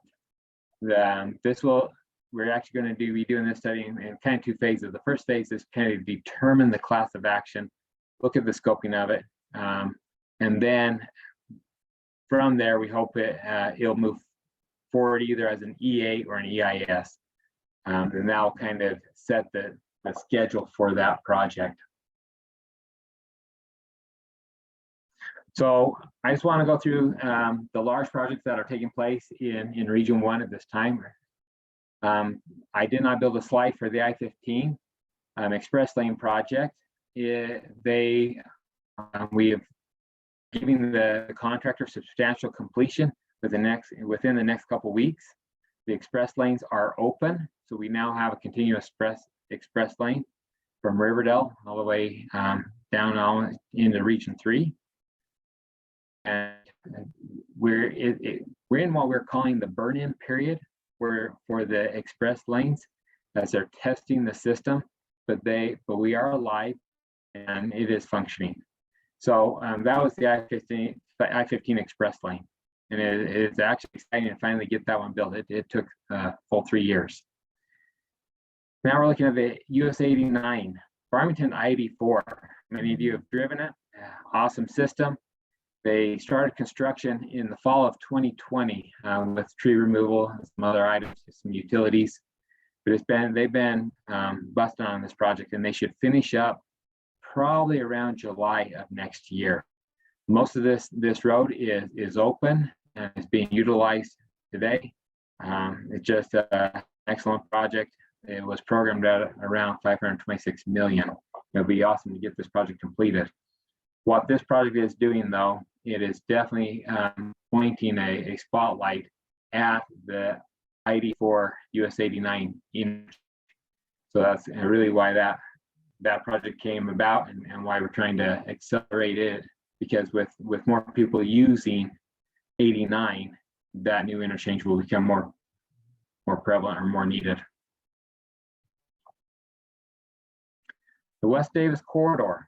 We're actually going to be doing this study in kind of two phases. The first phase is kind of determine the class of action, look at the scoping of it, and then from there we hope it'll move forward either as an EA or an EIS, and that'll kind of set the schedule for that project. So I just want to go through the large projects that are taking place in Region 1 at this time. I did not build a slide for the I-15 Express Lane project. We have given the contractor substantial completion within the next couple of weeks. The express lanes are open, so we now have a continuous express lane from Riverdale all the way down into Region 3. And we're in what we're calling the burn-in period for the express lanes as they're testing the system, but we are alive and it is functioning. So that was the I-15 express lane, and it's actually exciting to finally get that one built. It took a full 3 years. Now we're looking at the US 89 Farmington I-84. Many of you have driven it. Awesome system. They started construction in the fall of 2020 with tree removal, some other items, some utilities. But they've been busting on this project, and they should finish up probably around July of next year. Most of this road is open and is being utilized today. It's just an excellent project. It was programmed at around $526 million. It'll be awesome to get this project completed. What this project is doing, though, it is definitely pointing a spotlight at the ID4 US 89. So that's really why that project came about and why we're trying to accelerate it, because with more people using 89, that new interchange will become more prevalent or more needed. The West Davis corridor.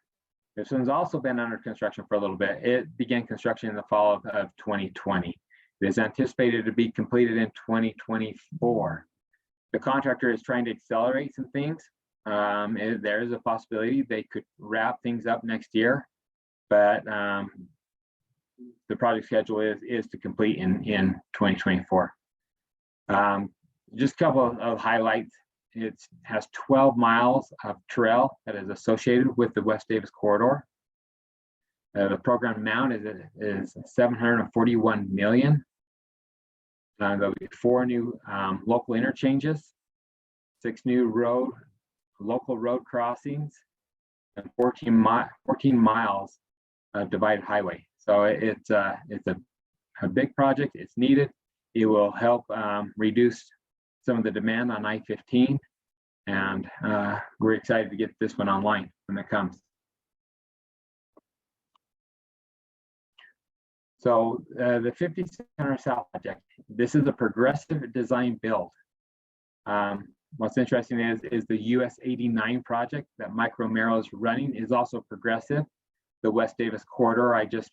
This one's also been under construction for a little bit. It began construction in the fall of 2020. It is anticipated to be completed in 2024. The contractor is trying to accelerate some things. There is a possibility they could wrap things up next year, but the project schedule is to complete in 2024. Just a couple of highlights. It has 12 miles of trail that is associated with the West Davis corridor. The program amount is $741 million. There'll be 4 new local interchanges, 6 new local road crossings, and 14 miles divided highway. So it's a big project. It's needed. It will help reduce some of the demand on I-15, and we're excited to get this one online when it comes. So the 5600 South project, this is a progressive design build. What's interesting is the US 89 project that Mike Romero is running is also progressive. The West Davis corridor I just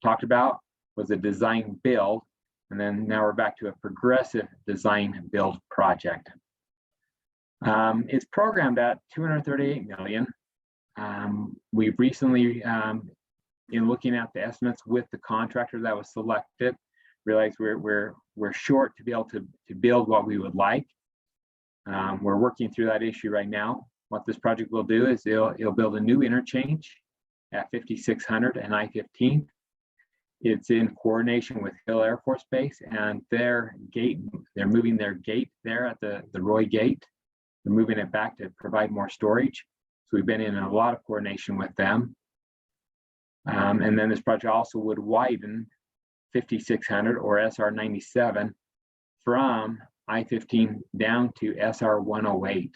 talked about was a design build, and then now we're back to a progressive design build project. It's programmed at $238 million. We've recently, in looking at the estimates with the contractor that was selected, realized we're short to be able to build what we would like. We're working through that issue right now. What this project will do is it'll build a new interchange at 5600 and I-15. It's in coordination with Hill Air Force Base and their gate. They're moving their gate there at the Roy gate. They're moving it back to provide more storage. So we've been in a lot of coordination with them. And then this project also would widen 5600 or SR 97 from I-15 down to SR 108.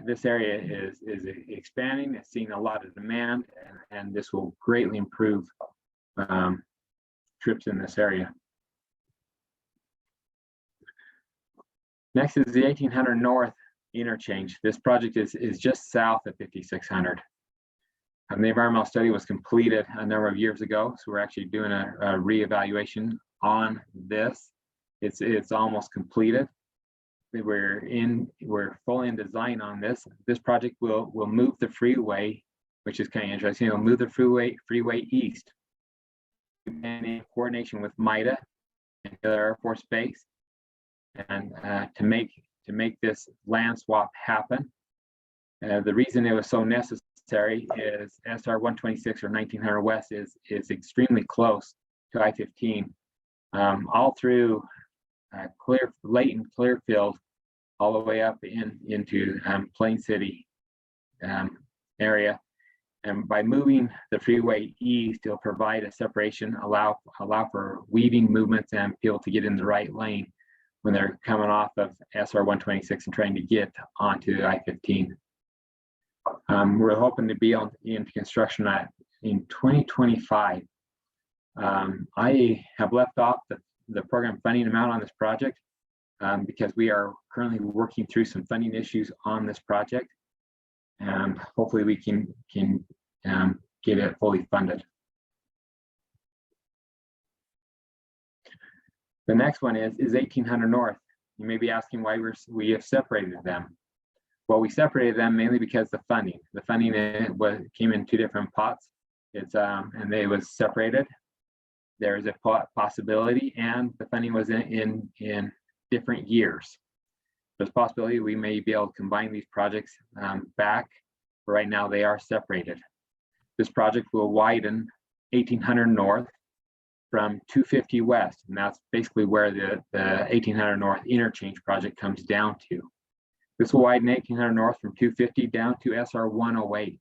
This area is expanding. It's seeing a lot of demand, and this will greatly improve trips in this area. Next is the 1800 North interchange. This project is just south of 5600. The environmental study was completed a number of years ago, so we're actually doing a reevaluation on this. It's almost completed. We're fully in design on this. This project will move the freeway, which is kind of interesting. It'll move the freeway east, and in coordination with MITA and the Air Force Base, and to make this land swap happen. The reason it was so necessary is SR 126 or 1900 West is extremely close to I-15, all through Layton, Clearfield, all the way up into Plain City area. And by moving the freeway east, it'll provide a separation, allow for weaving movements and people to get in the right lane when they're coming off of SR 126 and trying to get onto I-15. We're hoping to be into construction in 2025. I have left off the program funding amount on this project because we are currently working through some funding issues on this project, and hopefully we can get it fully funded. The next one is 1800 North. You may be asking why we have separated them. Well, we separated them mainly because the funding came in two different pots. And they was separated. There is a possibility, and the funding was in different years. There's a possibility we may be able to combine these projects back. But right now they are separated. This project will widen 1800 North from 250 West, and that's basically where the 1800 North interchange project comes down to. This will widen 1800 North from 250 down to SR 108.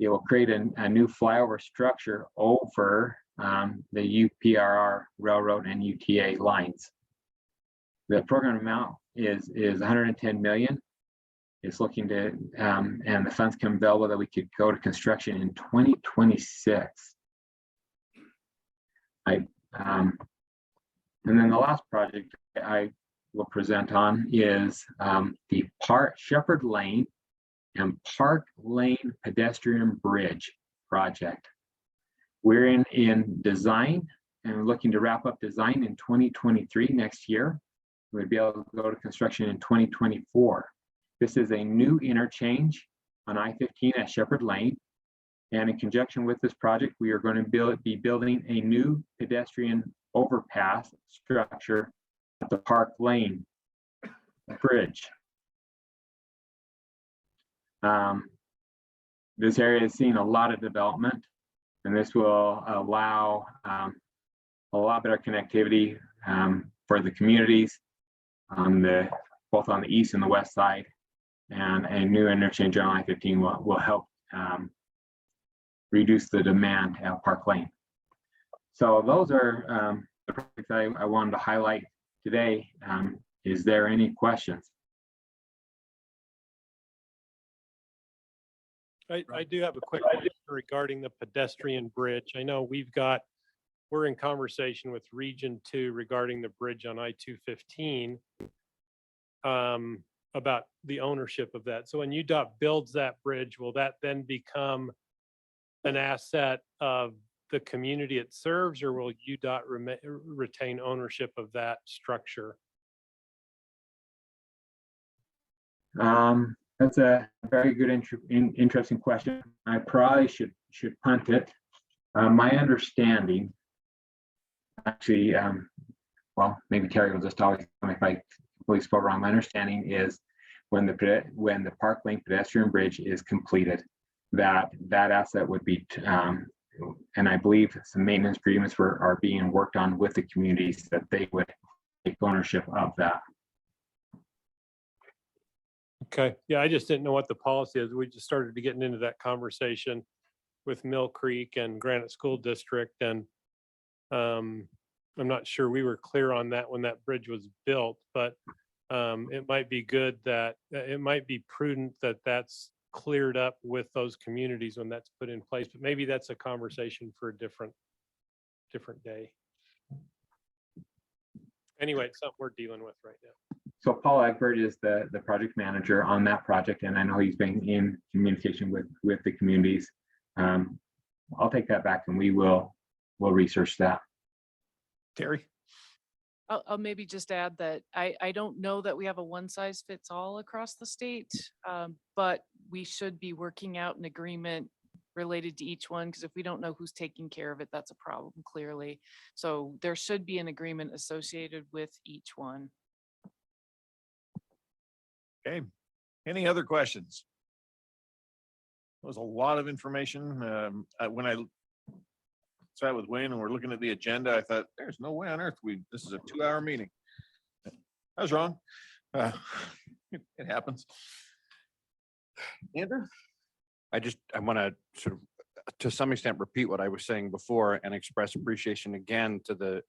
It will create a new flyover structure over the UPRR Railroad and UTA lines. The program amount is 110 million. It's looking to, and the funds come available that we could go to construction in 2026. And then the last project I will present on is the Shepherd Lane and Park Lane Pedestrian Bridge project. We're in design and looking to wrap up design in 2023 next year. We'd be able to go to construction in 2024. This is a new interchange on I-15 at Shepherd Lane. And in conjunction with this project, we are going to be building a new pedestrian overpass structure at the Park Lane Bridge. This area has seen a lot of development, and this will allow a lot better connectivity for the communities on both on the east and the west side. And a new interchange on I-15 will help reduce the demand at Park Lane. So those are the projects I wanted to highlight today. Is there any questions? I do have a quick question regarding the pedestrian bridge. I know we're in conversation with Region 2 regarding the bridge on I-215 about the ownership of that. So when UDOT builds that bridge, will that then become an asset of the community it serves, or will UDOT retain ownership of that structure? That's a very good, interesting question. I probably should punt it. My understanding, actually, well, maybe Terry will just always tell me if I completely spoke wrong. My understanding is when the Park Lane pedestrian bridge is completed, that asset would be, and I believe some maintenance agreements are being worked on with the communities that they would take ownership of that. Okay, yeah, I just didn't know what the policy is. We just started getting into that conversation with Mill Creek and Granite School District, and I'm not sure we were clear on that when that bridge was built, but it might be good that, it might be prudent that that's cleared up with those communities when that's put in place, but maybe that's a conversation for a different day. Anyway, it's something we're dealing with right now. So Paul Egbert is the project manager on that project, and I know he's been in communication with the communities. I'll take that back and we'll research that. Terry? I'll maybe just add that I don't know that we have a one size fits all across the state, but we should be working out an agreement related to each one, because if we don't know who's taking care of it, that's a problem, clearly. So there should be an agreement associated with each one. Okay, any other questions? There was a lot of information. When I sat with Wayne and we're looking at the agenda, I thought, there's no way on earth this is a 2-hour meeting. I was wrong. It happens. Andrew? I want to sort of, to some extent, repeat what I was saying before and express appreciation again to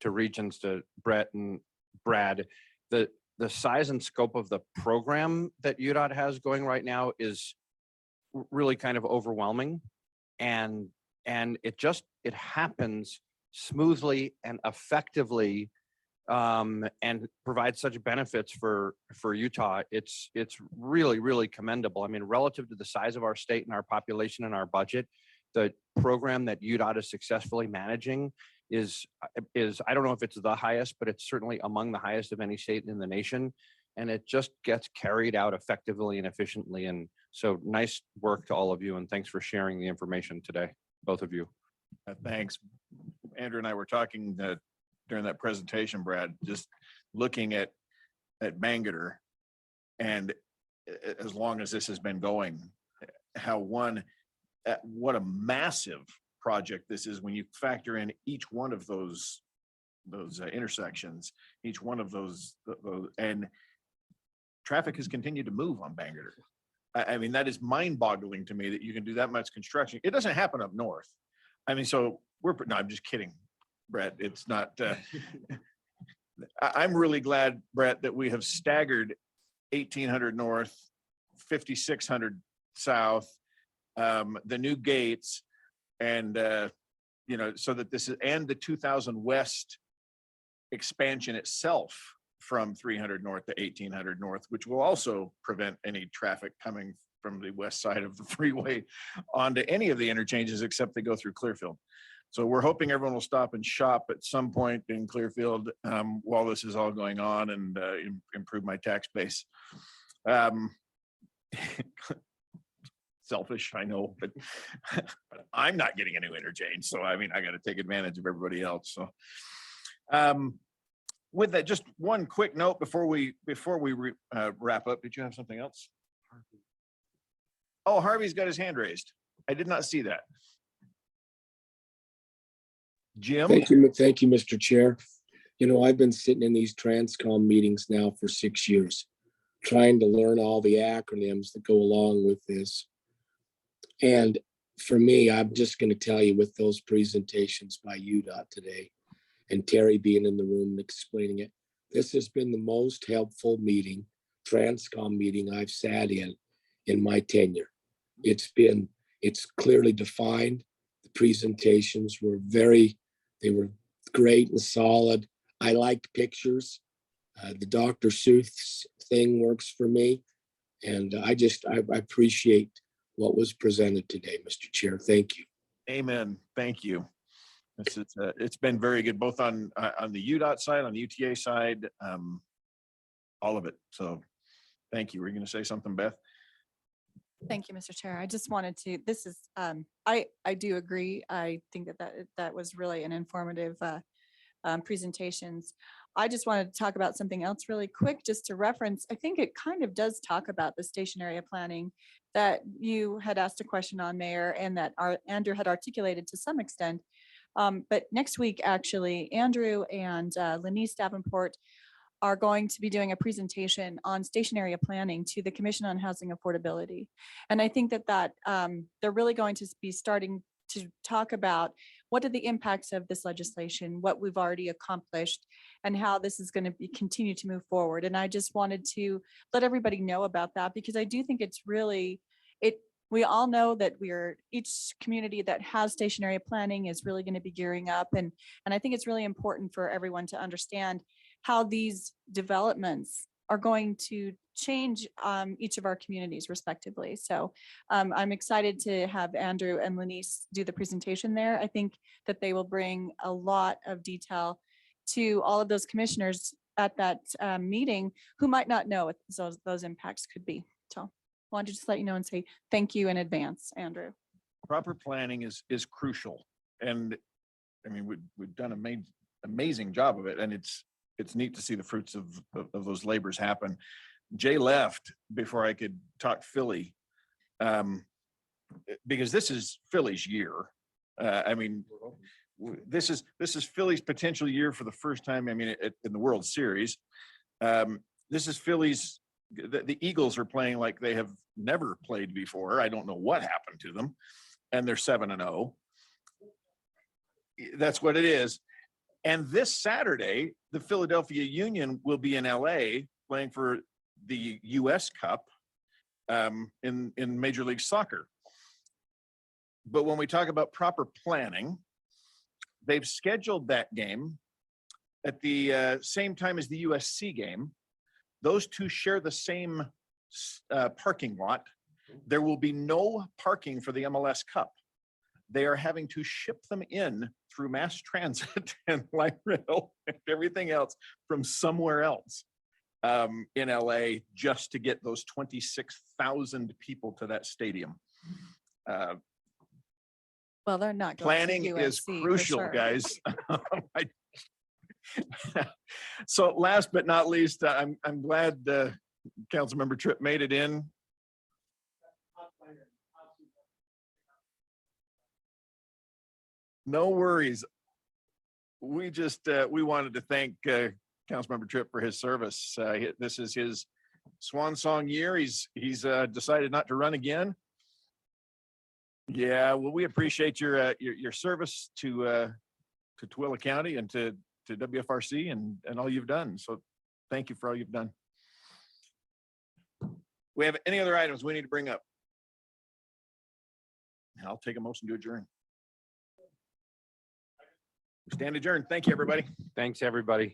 Regions, to Brett and Brad. The size and scope of the program that UDOT has going right now is really kind of overwhelming. And it happens smoothly and effectively, and provides such benefits for Utah. It's really, really commendable. I mean, relative to the size of our state and our population and our budget, the program that UDOT is successfully managing is I don't know if it's the highest, but it's certainly among the highest of any state in the nation. And it just gets carried out effectively and efficiently. And so nice work to all of you. And thanks for sharing the information today, both of you. Thanks. Andrew and I were talking during that presentation, Brad, just looking at Bangerter, and as long as this has been going, what a massive project this is when you factor in each one of those intersections, each one of those, and traffic has continued to move on Bangerter. I mean, that is mind-boggling to me that you can do that much construction. It doesn't happen up north. I mean, so no, I'm just kidding, Brett. It's not, I'm really glad, Brett, that we have staggered 1800 north, 5600 south, the new gates, and, so that this is, and the 2000 west expansion itself from 300 north to 1800 north, which will also prevent any traffic coming from the west side of the freeway onto any of the interchanges except they go through Clearfield. So we're hoping everyone will stop and shop at some point in Clearfield while this is all going on, and improve my tax base. Selfish, I know, but I'm not getting a new interchange. So, I mean, I got to take advantage of everybody else. So with that, just one quick note before we wrap up. Did you have something else? Oh, Harvey's got his hand raised. I did not see that. Jim? Thank you, Mr. Chair. I've been sitting in these Transcom meetings now for 6 years, trying to learn all the acronyms that go along with this. And for me, I'm just going to tell you with those presentations by UDOT today and Terry being in the room and explaining it, this has been the most helpful meeting, Transcom meeting I've sat in my tenure. It's clearly defined. The presentations were they were great and solid. I liked pictures. The Dr. Seuss thing works for me. And I appreciate what was presented today, Mr. Chair. Thank you. Amen. Thank you. It's been very good, both on the UDOT side, on the UTA side, all of it. So thank you. Were you going to say something, Beth? Thank you, Mr. Chair. I just wanted to, this is, I do agree. I think that was really an informative presentations. I just wanted to talk about something else really quick, just to reference. I think it kind of does talk about the station area planning that you had asked a question on, Mayor, and that Andrew had articulated to some extent. But next week, actually, Andrew and Lenise Davenport are going to be doing a presentation on station area planning to the Commission on Housing Affordability. And I think that they're really going to be starting to talk about what are the impacts of this legislation, what we've already accomplished, and how this is going to continue to move forward. And I just wanted to let everybody know about that, because I do think it's really, we all know that each community that has station area planning is really going to be gearing up. And I think it's really important for everyone to understand how these developments are going to change each of our communities respectively. So I'm excited to have Andrew and Lenise do the presentation there. I think that they will bring a lot of detail to all of those commissioners at that meeting who might not know what those impacts could be. So I wanted to just let you know and say thank you in advance, Andrew. Proper planning is crucial. And I mean, we've done an amazing job of it. And it's neat to see the fruits of those labors happen. Jay left before I could talk Philly, because this is Philly's year. I mean, this is Philly's potential year for the first time. I mean, in the World Series, this is Philly's. The Eagles are playing like they have never played before. I don't know what happened to them, and they're 7-0. That's what it is. And this Saturday, the Philadelphia Union will be in LA playing for the US Cup in Major League Soccer. But when we talk about proper planning, they've scheduled that game at the same time as the USC game. Those two share the same parking lot. There will be no parking for the MLS Cup. They are having to ship them in through mass transit and light rail and everything else from somewhere else in LA just to get those 26,000 people to that stadium. Well, they're not going to Planning is USC for crucial, sure. guys. So last but not least, I'm glad Councilmember Tripp made it in. No worries. We just we wanted to thank Councilmember Tripp for his service. This is his swan song year. He's decided not to run again. Yeah, well, we appreciate your service to Tooele County and to WFRC and all you've done. So thank you for all you've done. We have any other items we need to bring up? I'll take a motion to adjourn. We stand adjourned. Thank you, everybody. Thanks, everybody.